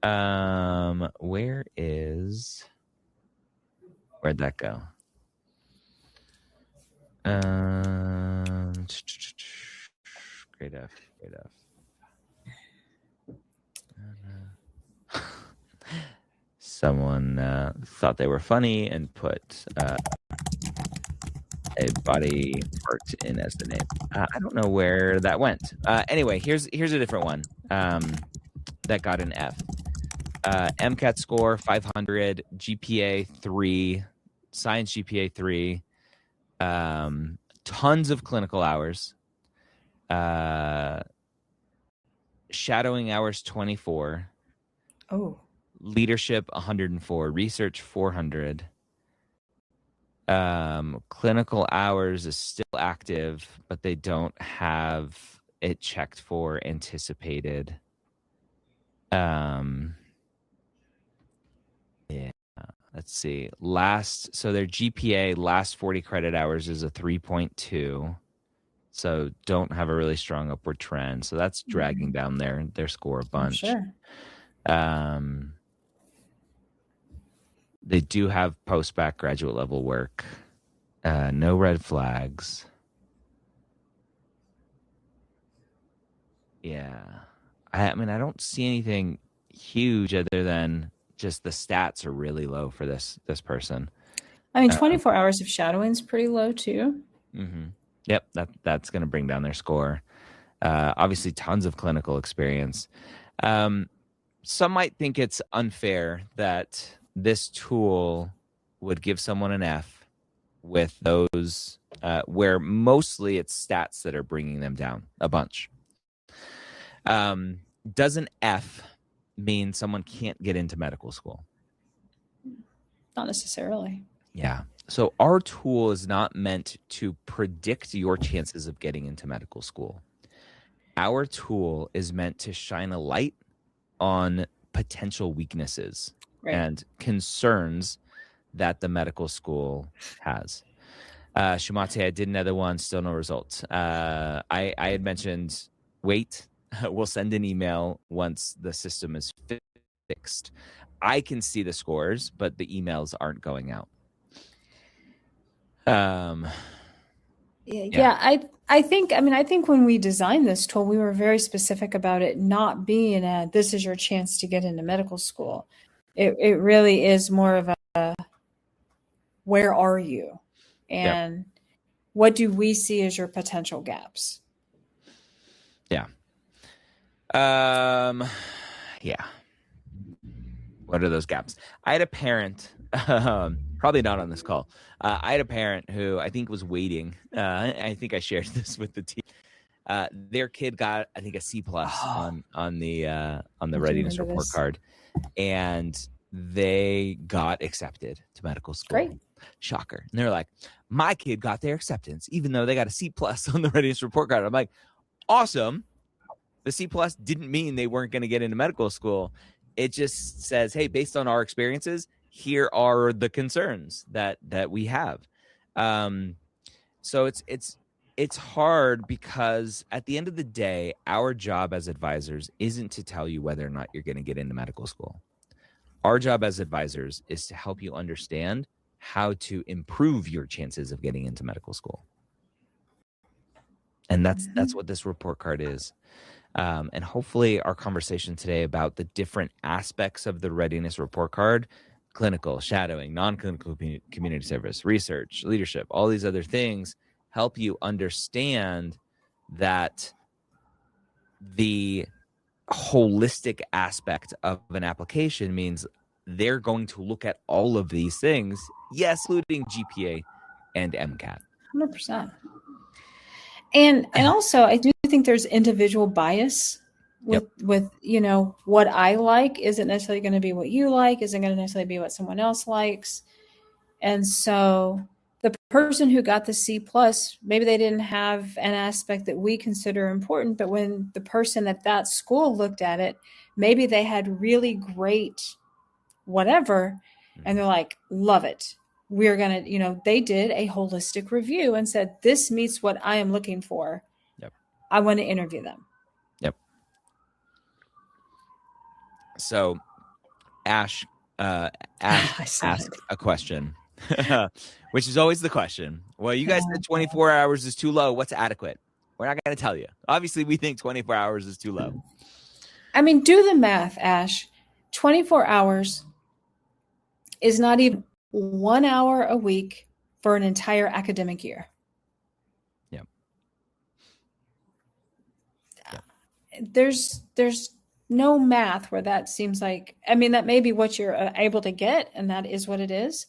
Where'd that go? Grade F. Someone thought they were funny and put a body part in as the name. I don't know where that went. Anyway, here's a different one that got an F. MCAT score 500, GPA 3, science GPA 3, tons of clinical hours, shadowing hours 24. Oh. Leadership 104, research 400. Clinical hours is still active, but they don't have it checked for anticipated. Yeah, let's see. So their GPA last 40 credit hours is a 3.2. So don't have a really strong upward trend. So that's dragging down their score a bunch. Sure. They do have post-bac graduate level work. No red flags. Yeah. I mean, I don't see anything huge other than just the stats are really low for this person. I mean, 24 hours of shadowing is pretty low too. Mm-hmm. Yep, that's going to bring down their score. Obviously, tons of clinical experience. Some might think it's unfair that this tool would give someone an F with those where mostly it's stats that are bringing them down a bunch. Does an F mean someone can't get into medical school? Not necessarily. Yeah. So our tool is not meant to predict your chances of getting into medical school. Our tool is meant to shine a light on potential weaknesses and concerns that the medical school has. Shumate, I did another one, still no results. I had mentioned, wait, we'll send an email once the system is fixed. I can see the scores, but the emails aren't going out. Yeah. I think when we designed this tool, we were very specific about it not being this is your chance to get into medical school. It really is more of a where are you? And what do we see as your potential gaps? Yeah. Yeah. What are those gaps? I had a parent, probably not on this call. I had a parent who I think was waiting. I think I shared this with the team. Their kid got, I think, a C+ on the Readiness Report Card, and they got accepted to medical school. Great. Shocker. And they're like, my kid got their acceptance, even though they got a C+ on the Readiness Report Card. I'm like, awesome. The C+ didn't mean they weren't going to get into medical school. It just says, hey, based on our experiences, here are the concerns that we have. So it's hard because at the end of the day, our job as advisors isn't to tell you whether or not you're going to get into medical school. Our job as advisors is to help you understand how to improve your chances of getting into medical school. And that's what this report card is. And hopefully our conversation today about the different aspects of the Readiness Report Card, clinical, shadowing, non-clinical community service, research, leadership, all these other things, help you understand that the holistic aspect of an application means they're going to look at all of these things, yes, including GPA and MCAT. 100%. And also, I do think there's individual bias with what I like isn't necessarily going to be what you like, isn't going to necessarily be what someone else likes. And so person who got the C plus, maybe they didn't have an aspect that we consider important, but when the person at that school looked at it, maybe they had really great whatever, and they're like, love it. We're going to, they did a holistic review and said, this meets what I am looking for. Yep. I want to interview them. Yep. So Ash asked a question, which is always the question. Well, you guys said 24 hours is too low. What's adequate? We're not going to tell you. Obviously, we think 24 hours is too low. I mean, do the math, Ash. 24 hours is not even 1 hour a week for an entire academic year. Yep. There's no math where that seems like, I mean, that may be what you're able to get, and that is what it is.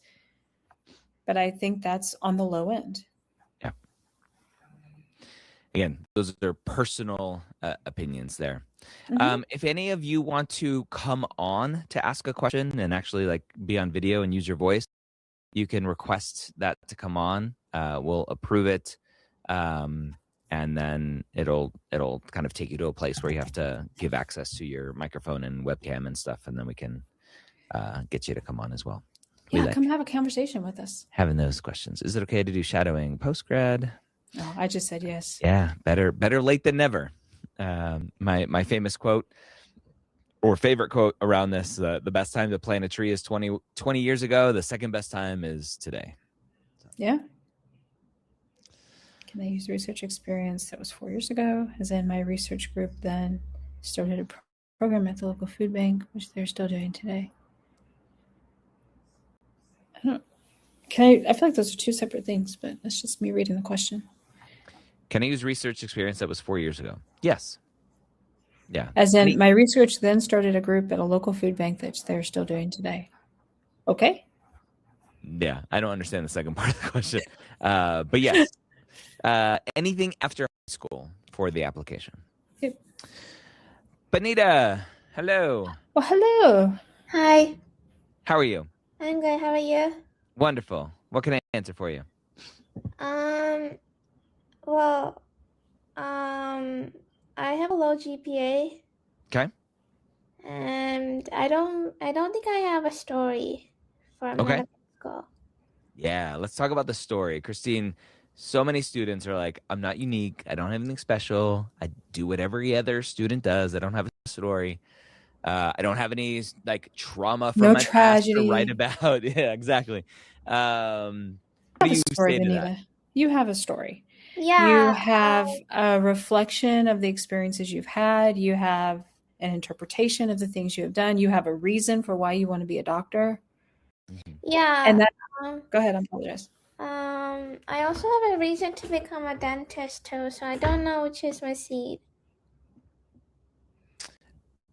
But I think that's on the low end. Yeah. Again, those are personal opinions there. Mm-hmm. If any of you want to come on to ask a question and actually be on video and use your voice, you can request that to come on. We'll approve it. And then it'll kind of take you to a place where you have to give access to your microphone and webcam and stuff, and then we can get you to come on as well. Come have a conversation with us. Having those questions. Is it okay to do shadowing post-grad? Oh, I just said yes. Yeah, better late than never. My famous quote or favorite quote around this, the best time to plant a tree is 20 years ago. The second best time is today. So. Yeah. Can I use research experience that was 4 years ago? As in, my research group then started a program at the local food bank, which they're still doing today. I feel like those are two separate things, but that's just me reading the question. Can I use research experience that was 4 years ago? Yes. Yeah. As in, my research then started a group at a local food bank that they're still doing today. Okay. Yeah, I don't understand the second part of the question. But yes. Anything after high school for the application. Yep. Bonita, hello. Well, hello. Hi. How are you? I'm good. How are you? Wonderful. What can I answer for you? I have a low GPA. Okay. And I don't think I have a story for medical school. Yeah, let's talk about the story. Christine, so many students are like, I'm not unique. I don't have anything special. I do what every other student does. I don't have a story. I don't have any trauma from my past to write about. Yeah, exactly. You have a story, Benita. You have a story. Yeah. You have a reflection of the experiences you've had. You have an interpretation of the things you have done. You have a reason for why you want to be a doctor. Yeah. And that. Go ahead. I apologize. I also have a reason to become a dentist too, so I don't know which is my seed.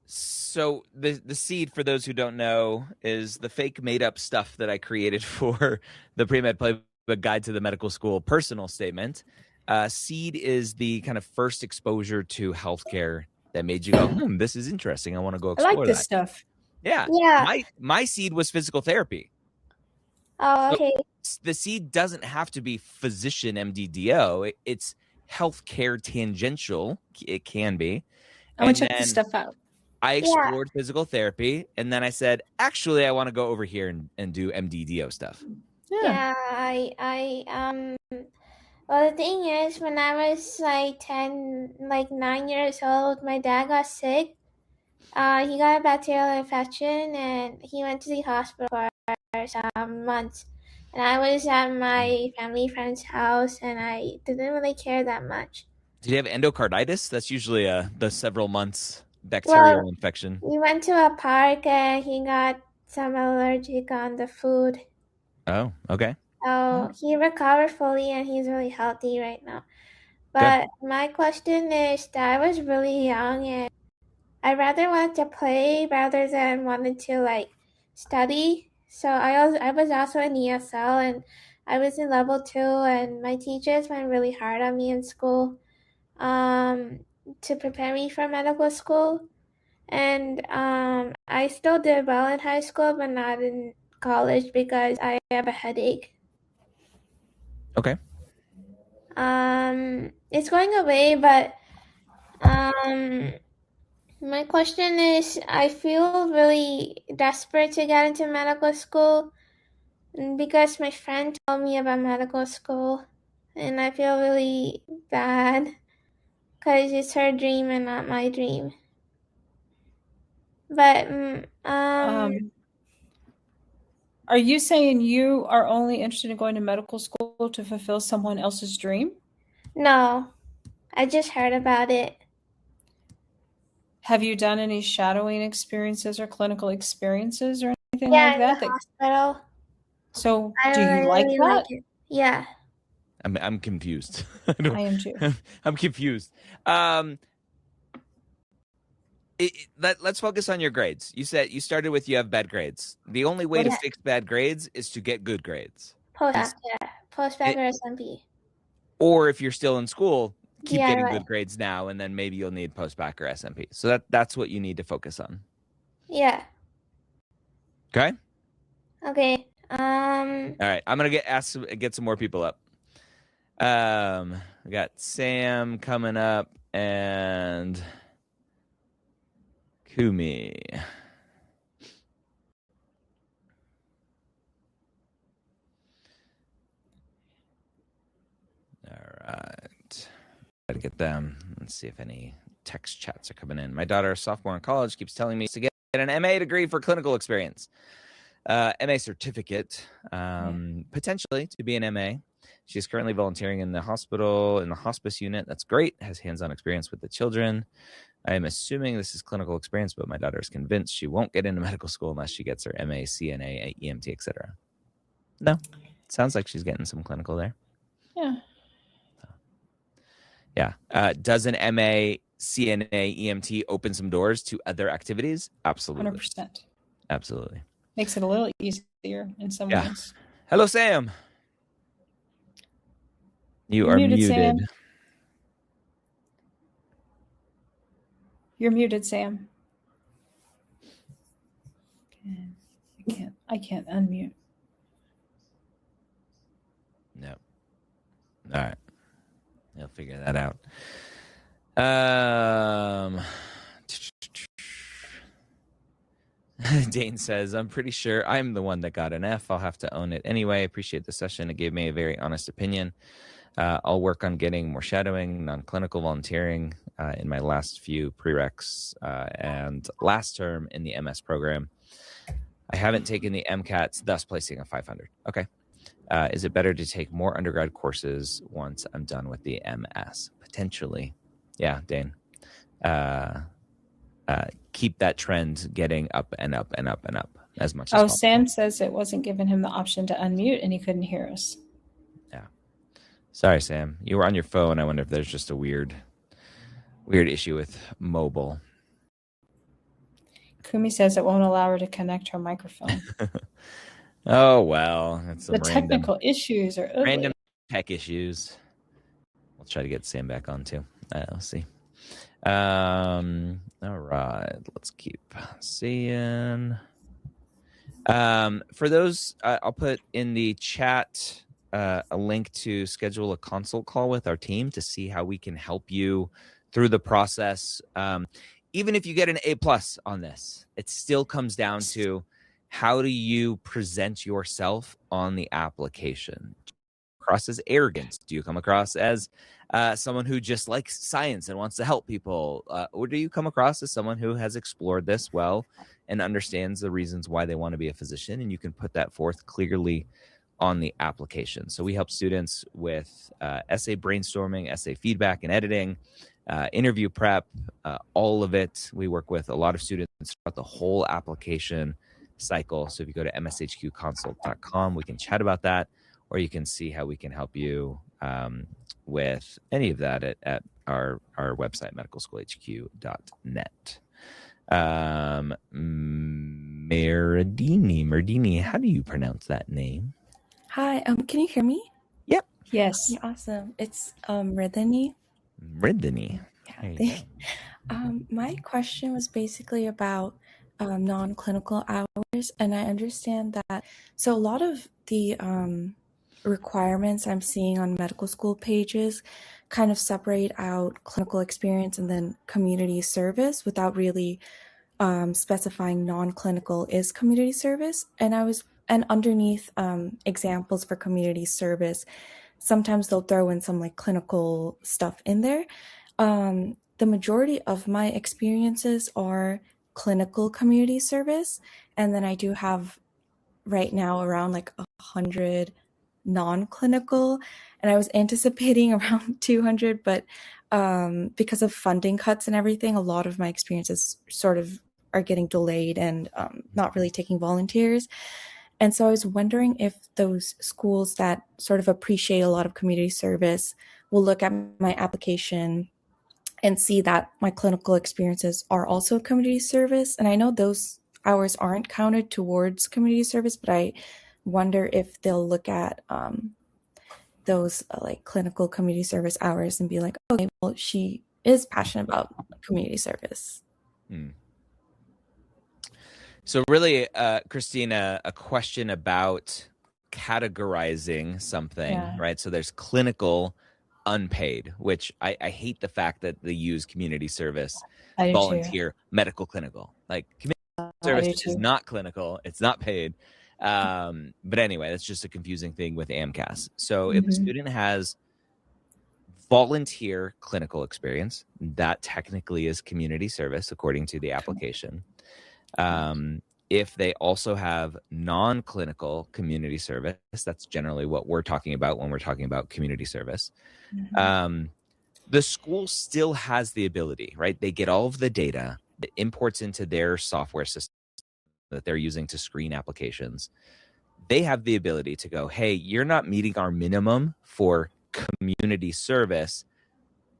So the seed, for those who don't know, is the fake made up stuff that I created for the Pre-Med Playbook Guide to the Medical School personal statement. Seed is the kind of first exposure to healthcare that made you go, this is interesting. I want to go explore that. I like this stuff. Yeah. My seed was physical therapy. Oh, okay. So the seed doesn't have to be physician MDDO. It's healthcare tangential. It can be. I want to check this stuff out. I explored physical therapy, and then I said, actually, I want to go over here and do MDDO stuff. Yeah, well, the thing is, when I was 9 years old, my dad got sick. He got a bacterial infection, and he went to the hospital for some months. And I was at my family friend's house, and I didn't really care that much. Did you have endocarditis? That's usually the several months bacterial infection. We went to a park, and he got some allergic on the food. Oh, okay. So he recovered fully, and he's really healthy right now. But my question is that I was really young, and I rather wanted to play rather than wanted to study. So I was also in ESL, and I was in level 2, and my teachers went really hard on me in school to prepare me for medical school. And I still did well in high school, but not in college because I have a headache. Okay. It's going away, but my question is, I feel really desperate to get into medical school because my friend told me about medical school, and I feel really bad because it's her dream and not my dream. But are you saying you are only interested in going to medical school to fulfill someone else's dream? no, I just heard about it. Have you done any shadowing experiences or clinical experiences or anything Yeah, like in that? the hospital. So I do you like really that? like it. Yeah. I'm confused. I am too. I'm confused. Let's focus on your grades. You said you started with you have bad grades. The only way to fix bad grades is to get good grades. Post-bac or SMP. Or if you're still in school, keep Yeah, getting right. good grades now, and then maybe you'll need post-bac or SMP. So that's what you need to focus on. Yeah. Okay? Okay. All right. I'm gonna get some more people up. We got Sam coming up and Kumi. All right. Try to get them. Let's see if any text chats are coming in. My daughter, sophomore in college, keeps telling me to get an MA degree for clinical experience. MA certificate, potentially to be an MA. She's currently volunteering in the hospital, in the hospice unit. That's great. Has hands-on experience with the children. I am assuming this is clinical experience, but my daughter is convinced she won't get into medical school unless she gets her MA, CNA, EMT, etc. No, sounds like she's getting some clinical there. Yeah. Yeah. Does an MA, CNA, EMT open some doors to other activities? Absolutely. 100%. Absolutely. Makes it a little easier in some ways. Hello, Sam. You are muted, muted. Sam. You're muted, Sam. I can't unmute. No. All right. He'll figure that out. Dane says, I'm pretty sure I'm the one that got an F. I'll have to own it anyway. Appreciate the session. It gave me a very honest opinion. I'll work on getting more shadowing, non-clinical volunteering in my last few prereqs and last term in the MS program. I haven't taken the MCATs, thus placing a 500. Okay. Is it better to take more undergrad courses once I'm done with the MS? Potentially. Yeah, Dane. Keep that trend getting up and up and up and up as much as possible. Sam says it wasn't giving him the option to unmute and he couldn't hear us. Yeah. Sorry, Sam. You were on your phone. I wonder if there's just a weird issue with mobile. Kumi says it won't allow her to connect her microphone. Oh, well. That's the technical issues are ugly. Random tech issues. We'll try to get Sam back on too. We'll see. All right. Let's keep seeing. For those, I'll put in the chat a link to schedule a consult call with our team to see how we can help you through the process. Even if you get an A+ on this, it still comes down to how do you present yourself on the application? Do you come across as arrogant? Do you come across as someone who just likes science and wants to help people? Or do you come across as someone who has explored this well and understands the reasons why they want to be a physician? And you can put that forth clearly on the application. So we help students with essay brainstorming, essay feedback and editing, interview prep, all of it. We work with a lot of students throughout the whole application cycle. So if you go to mshqconsult.com, we can chat about that, or you can see how we can help you with any of that at our website, medicalschoolhq.net. Merdini, how do you pronounce that name? Hi, can you hear me? Yep. Yes. Yeah, awesome. It's Readiness. Yeah, my question was basically about non-clinical hours, and I understand that. So a lot of the requirements I'm seeing on medical school pages kind of separate out clinical experience and then community service without really specifying non-clinical is community service. And underneath examples for community service, sometimes they'll throw in some like clinical stuff in there. The majority of my experiences are clinical community service, and then I do have right now around like 100 non-clinical, and I was anticipating around 200, but because of funding cuts and everything, a lot of my experiences sort of are getting delayed and not really taking volunteers. And so I was wondering if those schools that sort of appreciate a lot of community service will look at my application and see that my clinical experiences are also community service. And I know those hours aren't counted towards community service, but I wonder if they'll look at those like clinical community service hours and be like, okay, well, she is passionate about community service. So really, Christina, a question about categorizing something, right? So there's clinical unpaid, which I hate the fact that they use community service, volunteer, medical, clinical. Like community service is not clinical. It's not paid. But anyway, that's just a confusing thing with AMCAS. So if a student has volunteer clinical experience, that technically is community service according to the application. If they also have non-clinical community service, that's generally what we're talking about when we're talking about community service. The school still has the ability, right? They get all of the data that imports into their software system that they're using to screen applications. They have the ability to go, hey, you're not meeting our minimum for community service,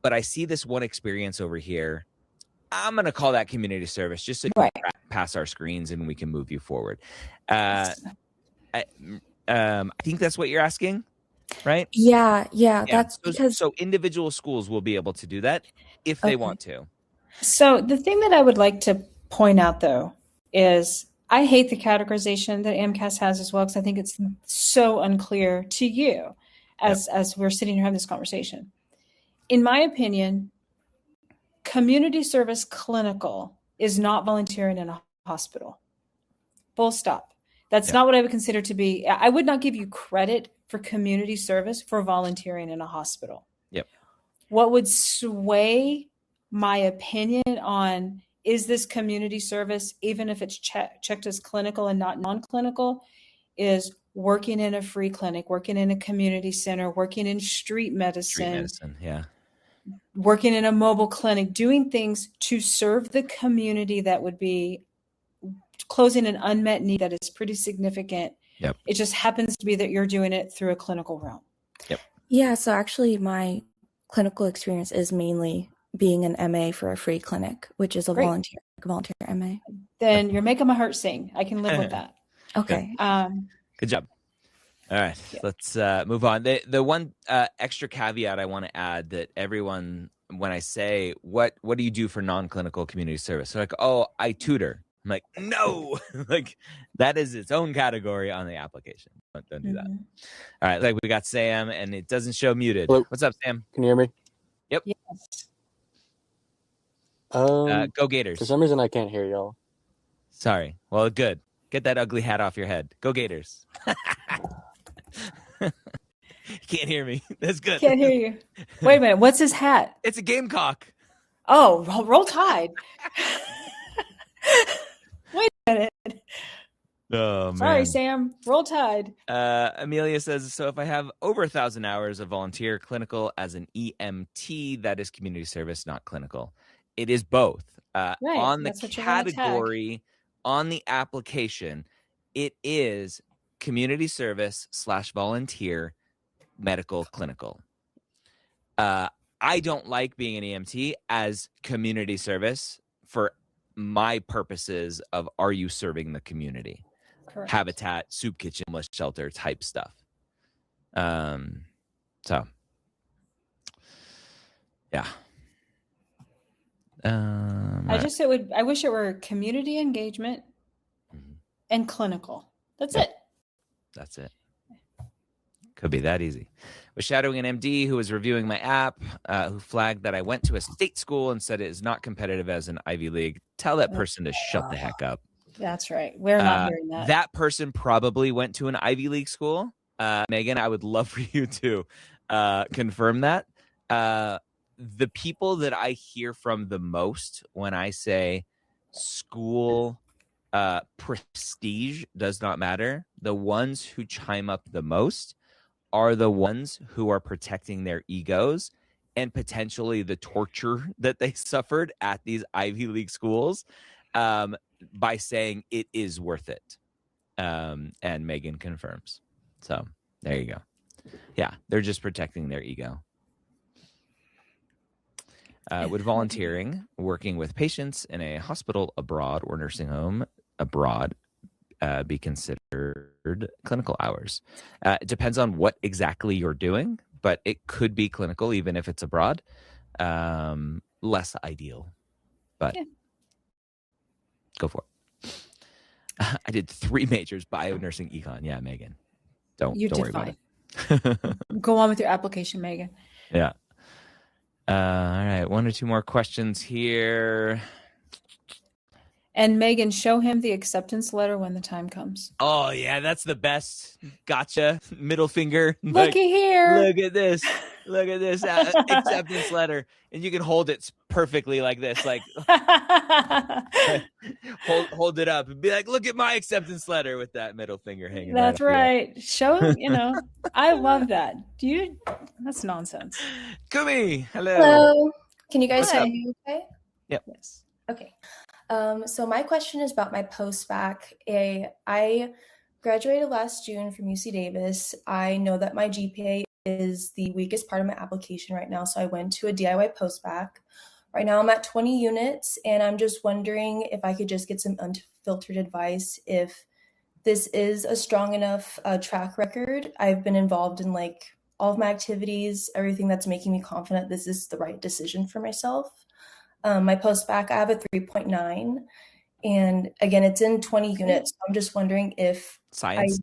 but I see this one experience over here. I'm going to call that community service just so you can pass our screens and we can move you forward. I think that's what you're asking, right? Yeah. That's because so individual schools will be able to do that if they want to. So the thing that I would like to point out, though, is I hate the categorization that AMCAS has as well, because I think it's so unclear to you as we're sitting here having this conversation. In my opinion, community service clinical is not volunteering in a hospital. Full stop. That's not what I would consider to be. I would not give you credit for community service for volunteering in a hospital. What would sway my opinion on is this community service, even if it's checked as clinical and not non-clinical, is working in a free clinic, working in a community center, working in street medicine, working in a mobile clinic, doing things to serve the community that would be closing an unmet need that is pretty significant. It just happens to be that you're doing it through a clinical realm. Yeah, so actually my clinical experience is mainly being an MA for a free clinic, which is a volunteer MA. Then you're making my heart sing. I can live with that. Okay. Good job. All right, let's move on. The one extra caveat I want to add that everyone, when I say, what do you do for non-clinical community service? They're like, oh, I tutor. I'm like, no, like that is its own category on the application. Don't do that. All right, like we got Sam, and it doesn't show muted. Hello. What's up, Sam? Can you hear me? Yep. Yes. Go Gators. For some reason, I can't hear y'all. Sorry. Well, good. Get that ugly hat off your head. Go Gators. You can't hear me. That's good. Can't hear you. Wait a minute. What's his hat? It's a Gamecock. Oh, Roll Tide. Wait a minute. Oh, man. Sorry, Sam. Roll Tide. Amelia says, so if I have over 1,000 hours of volunteer clinical as an EMT, that is community service, not clinical. It is both. On the category, on the application, it is community service / volunteer medical clinical. I don't like being an EMT as community service for my purposes of are you serving the community? Correct. Habitat, soup kitchen, homeless shelter type stuff. So yeah. I wish it were community engagement and clinical. That's it. That's it. Could be that easy. Was shadowing an MD who was reviewing my app, who flagged that I went to a state school and said it is not competitive as an Ivy League. Tell that person to shut the heck up. That's right. We're not hearing that. That person probably went to an Ivy League school. Megan, I would love for you to confirm that. The people that I hear from the most when I say school prestige does not matter, the ones who chime up the most are the ones who are protecting their egos and potentially the torture that they suffered at these Ivy League schools by saying it is worth it. And Megan confirms. So there you go. Yeah, they're just protecting their ego. Would volunteering, working with patients in a hospital abroad or nursing home abroad be considered clinical hours? It depends on what exactly you're doing, but it could be clinical even if it's abroad. Less ideal, but go for it. I did 3 majors, bio, nursing, econ. Yeah, Megan. Don't worry about it. Go on with your application, Megan. Yeah. All right. 1 or 2 more questions here. And Megan, show him the acceptance letter when the time comes. Oh, yeah. That's the best. Gotcha. Middle finger. Looky here. Look at this. Look at this acceptance letter. And you can hold it perfectly like this. Like hold it up and be like, look at my acceptance letter with that middle finger hanging. That's right. Show, I love that. That's nonsense. Kumi, hello. Hello. Can you guys hear me okay? Yep. Yes. Okay. So my question is about my post-bac. I graduated last June from UC Davis. I know that my GPA is the weakest part of my application right now, so I went to a DIY post-bac. Right now I'm at 20 units, and I'm just wondering if I could just get some unfiltered advice if this is a strong enough track record. I've been involved in all of my activities, everything that's making me confident this is the right decision for myself. My post-bac, I have a 3.9, and again, it's in 20 units. I'm just wondering if science.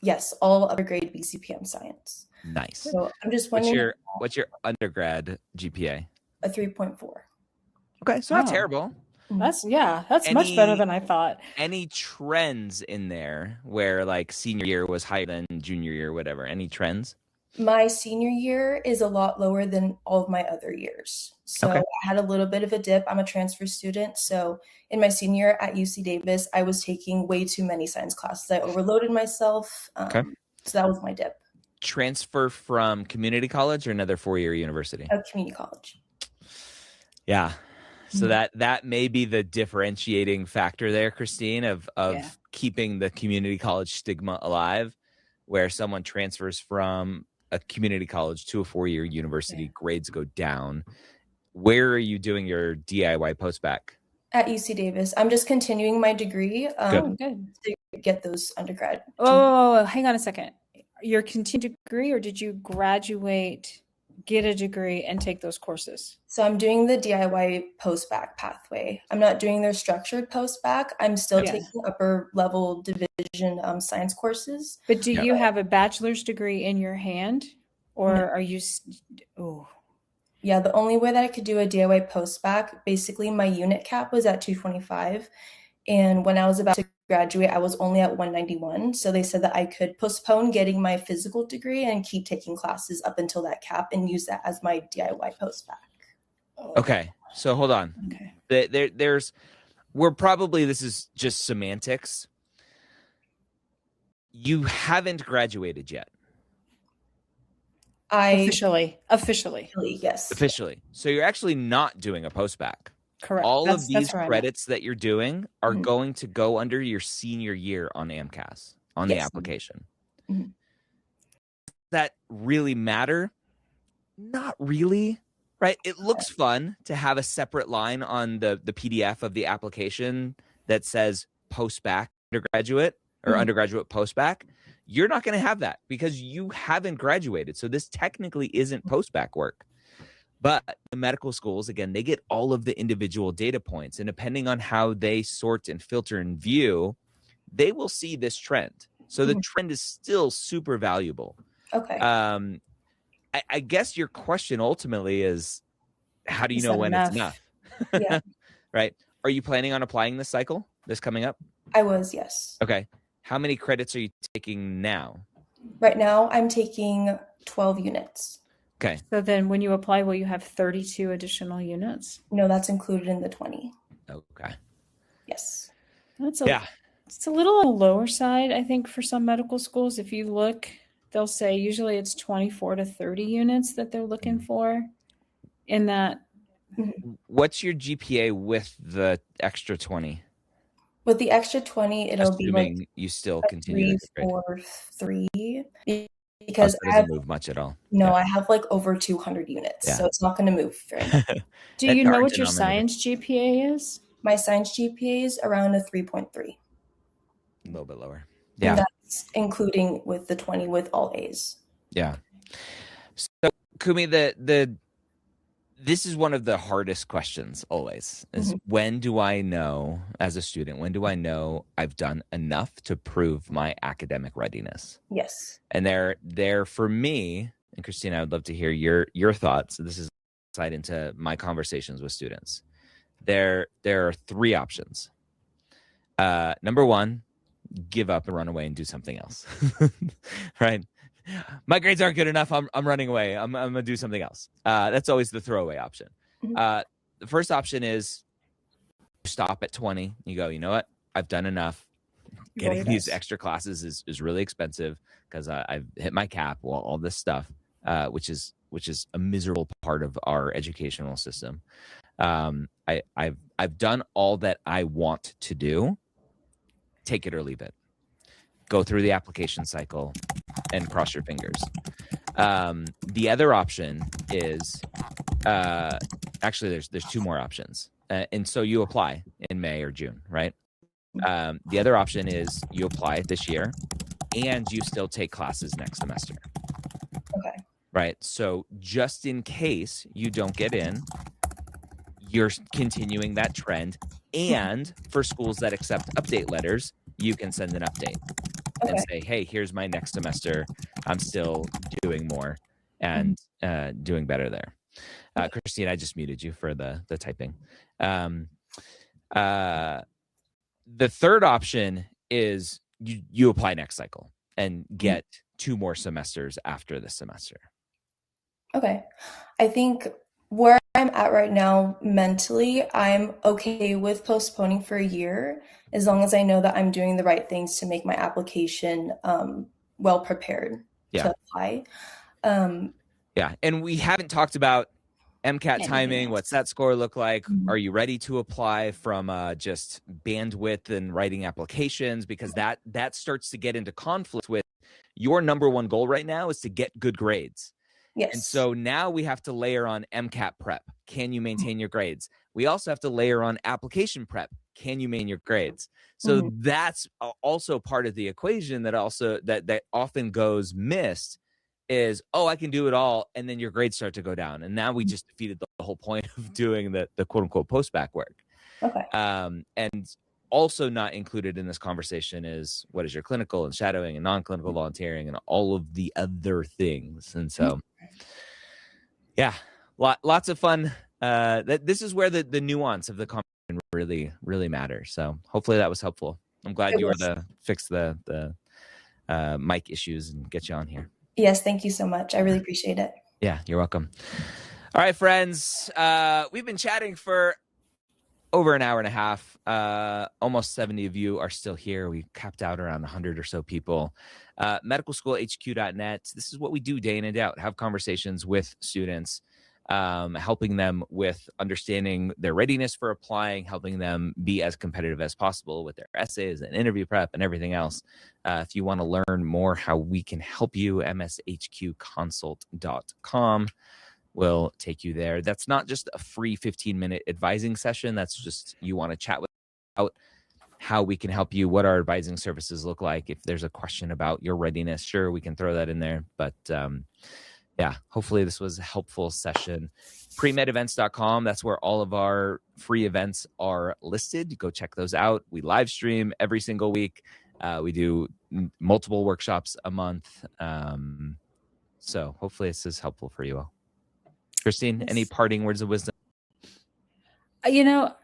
Yes, all upper grade BCPM science. Nice. So I'm just wondering. What's your undergrad GPA? A 3.4. Okay, so not terrible. That's much better than I thought. Any trends in there where senior year was higher than junior year, whatever? Any trends? My senior year is a lot lower than all of my other years. So I had a little bit of a dip. I'm a transfer student. So in my senior year at UC Davis, I was taking way too many science classes. I overloaded myself. So that was my dip. Transfer from community college or another 4-year university? A community college. Yeah. So that may be the differentiating factor there, Christine, of keeping the community college stigma alive, where someone transfers from a community college to a 4-year university, grades go down. Where are you doing your DIY post-bac? At UC Davis. I'm just continuing my degree Good. to get those undergrad. Oh, hang on a second. Your continued degree, or did you graduate, get a degree, and take those courses? So I'm doing the DIY post-bac pathway. I'm not doing their structured post-bac. I'm still taking upper level division science courses. But do you have a bachelor's degree in your hand, or are you? Yeah, the only way that I could do a DIY post-bac, basically my unit cap was at 225. And when I was about to graduate, I was only at 191. So they said that I could postpone getting my physical degree and keep taking classes up until that cap and use that as my DIY post-bac. Okay. So hold on. Okay. This is just semantics. You haven't graduated yet. Officially, yes. Officially. So you're actually not doing a post-bac. Correct. All of these credits that you're doing are going to go under your senior year on AMCAS, on the application. Does that really matter? Not really, right? It looks fun to have a separate line on the PDF of the application that says post-bac undergraduate or undergraduate post-bac. You're not going to have that because you haven't graduated. So this technically isn't post-bac work. But the medical schools, again, they get all of the individual data points. And depending on how they sort and filter and view, they will see this trend. So the trend is still super valuable. Okay. I guess your question ultimately is, how do you Is know that when it's enough? Yeah. Right? Are you planning on applying this cycle, this coming up? I was, yes. Okay. How many credits are you taking now? Right now, I'm taking 12 units. Okay. So then when you apply, will you have 32 additional units? No, that's included in the 20. Okay. Yes. That's Yeah. It's a little on the lower side, I think, for some medical schools. If you look, they'll say usually it's 24 to 30 units that they're looking for in that. What's your GPA with the extra 20? With the extra 20, it'll be like Assuming you still a continue 3, to grade. 4, 3. Oh, Because so it I have, doesn't move much at all. no, I have like over 200 units, Yeah. so it's not going to move very much. Do That's you know our what your denominator. science GPA is? My science GPA is around a 3.3. A little bit lower. And Yeah. that's including with the 20 with all A's. Yeah. So Kumi, this is one of the hardest questions always is when do I know as a student, when do I know I've done enough to prove my academic readiness? Yes. And there for me, and Christina, I would love to hear your thoughts. This is insight into my conversations with students. There are 3 options. Number 1, give up and run away and do something else. Right? My grades aren't good enough. I'm running away. I'm gonna do something else. That's always the throwaway option. The first option is stop at 20. You go, you know what? I've done enough. Getting these extra classes is really expensive because I've hit my cap. Well, all this stuff, which is a miserable part of our educational system. I've done all that I want to do. Take it or leave it. Go through the application cycle and cross your fingers. The other option is actually there's 2 more options, and so you apply in May or June, right? The other option is you apply this year and you still take classes next semester. Okay. Right. So just in case you don't get in, you're continuing that trend. And for schools that accept update letters, you can send an update and say, hey, here's my next semester. I'm still doing more and doing better there. Christine, I just muted you for the typing. The third option is you apply next cycle and get 2 more semesters after this semester. Okay. I think where I'm at right now mentally, I'm okay with postponing for a year as long as I know that I'm doing the right things to make my application well prepared to apply. Yeah. And we haven't talked about MCAT timing. What's that score look like? Are you ready to apply from just bandwidth and writing applications? Because that starts to get into conflict with your number 1 goal right now is to get good grades. Yes. And so now we have to layer on MCAT prep. Can you maintain your grades? We also have to layer on application prep. Can you maintain your grades? So that's also part of the equation that often goes missed is, oh, I can do it all. And then your grades start to go down. And now we just defeated the whole point of doing the quote unquote post-bac work. Okay. And also not included in this conversation is what is your clinical and shadowing and non-clinical volunteering and all of the other things. And so, yeah, lots of fun. This is where the nuance of the conversation really, really matters. So hopefully that was helpful. I'm glad you were to fix the mic issues and get you on here. Yes, thank you so much. I really appreciate it. Yeah, you're welcome. All right, friends. We've been chatting for over an hour and a half. Almost 70 of you are still here. We capped out around 100 or so people. medicalschoolhq.net. This is what we do day in and day out. Have conversations with students, helping them with understanding their readiness for applying, helping them be as competitive as possible with their essays and interview prep and everything else. If you want to learn more how we can help you, mshqconsult.com will take you there. That's not just a free 15-minute advising session. That's just you want to chat about how we can help you, what our advising services look like. If there's a question about your readiness, sure, we can throw that in there. But yeah, hopefully this was a helpful session. premedevents.com. That's where all of our free events are listed. Go check those out. We live stream every single week. We do multiple workshops a month. So hopefully this is helpful for you all. Christine, any Yes. parting words of wisdom? You know,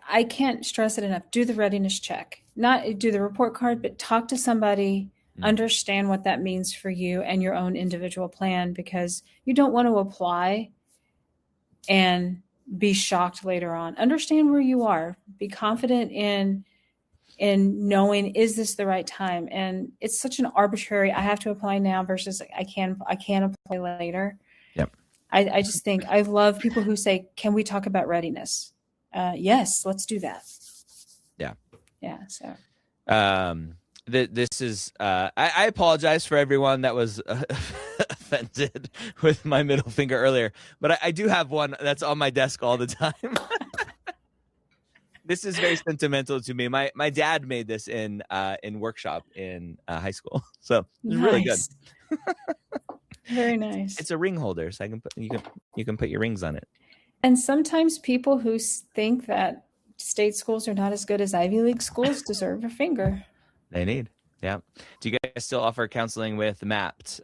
I can't stress it enough. Do the readiness check. Not do the report card, but talk to somebody, understand what that means for you and your own individual plan, because you don't want to apply and be shocked later on. Understand where you are. Be confident in knowing, is this the right time? And it's such an arbitrary, I have to apply now versus I can apply later. Yep. I just think I love people who say, can we talk about readiness? Yes, let's do that. Yeah. Yeah. So this is I apologize for everyone that was offended with my middle finger earlier, but I do have one that's on my desk all the time. This is very sentimental to me. My dad made this in workshop in high school, so it's really good. Very nice. It's a ring holder, so you can put your rings on it. And sometimes people who think that state schools are not as good as Ivy League schools deserve a finger. They need. Yeah. Do you guys still offer counseling with MAPT?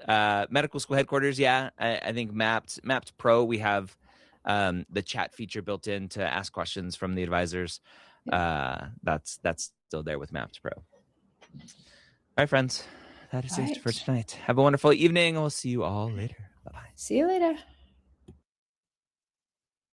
Medical school headquarters, yeah. I think MAPT Pro, we have the chat feature built in to ask questions from the advisors. That's still there with MAPT Pro. All right, friends. That is it for tonight. Have a wonderful evening. We'll see you all later. Bye-bye. See you later.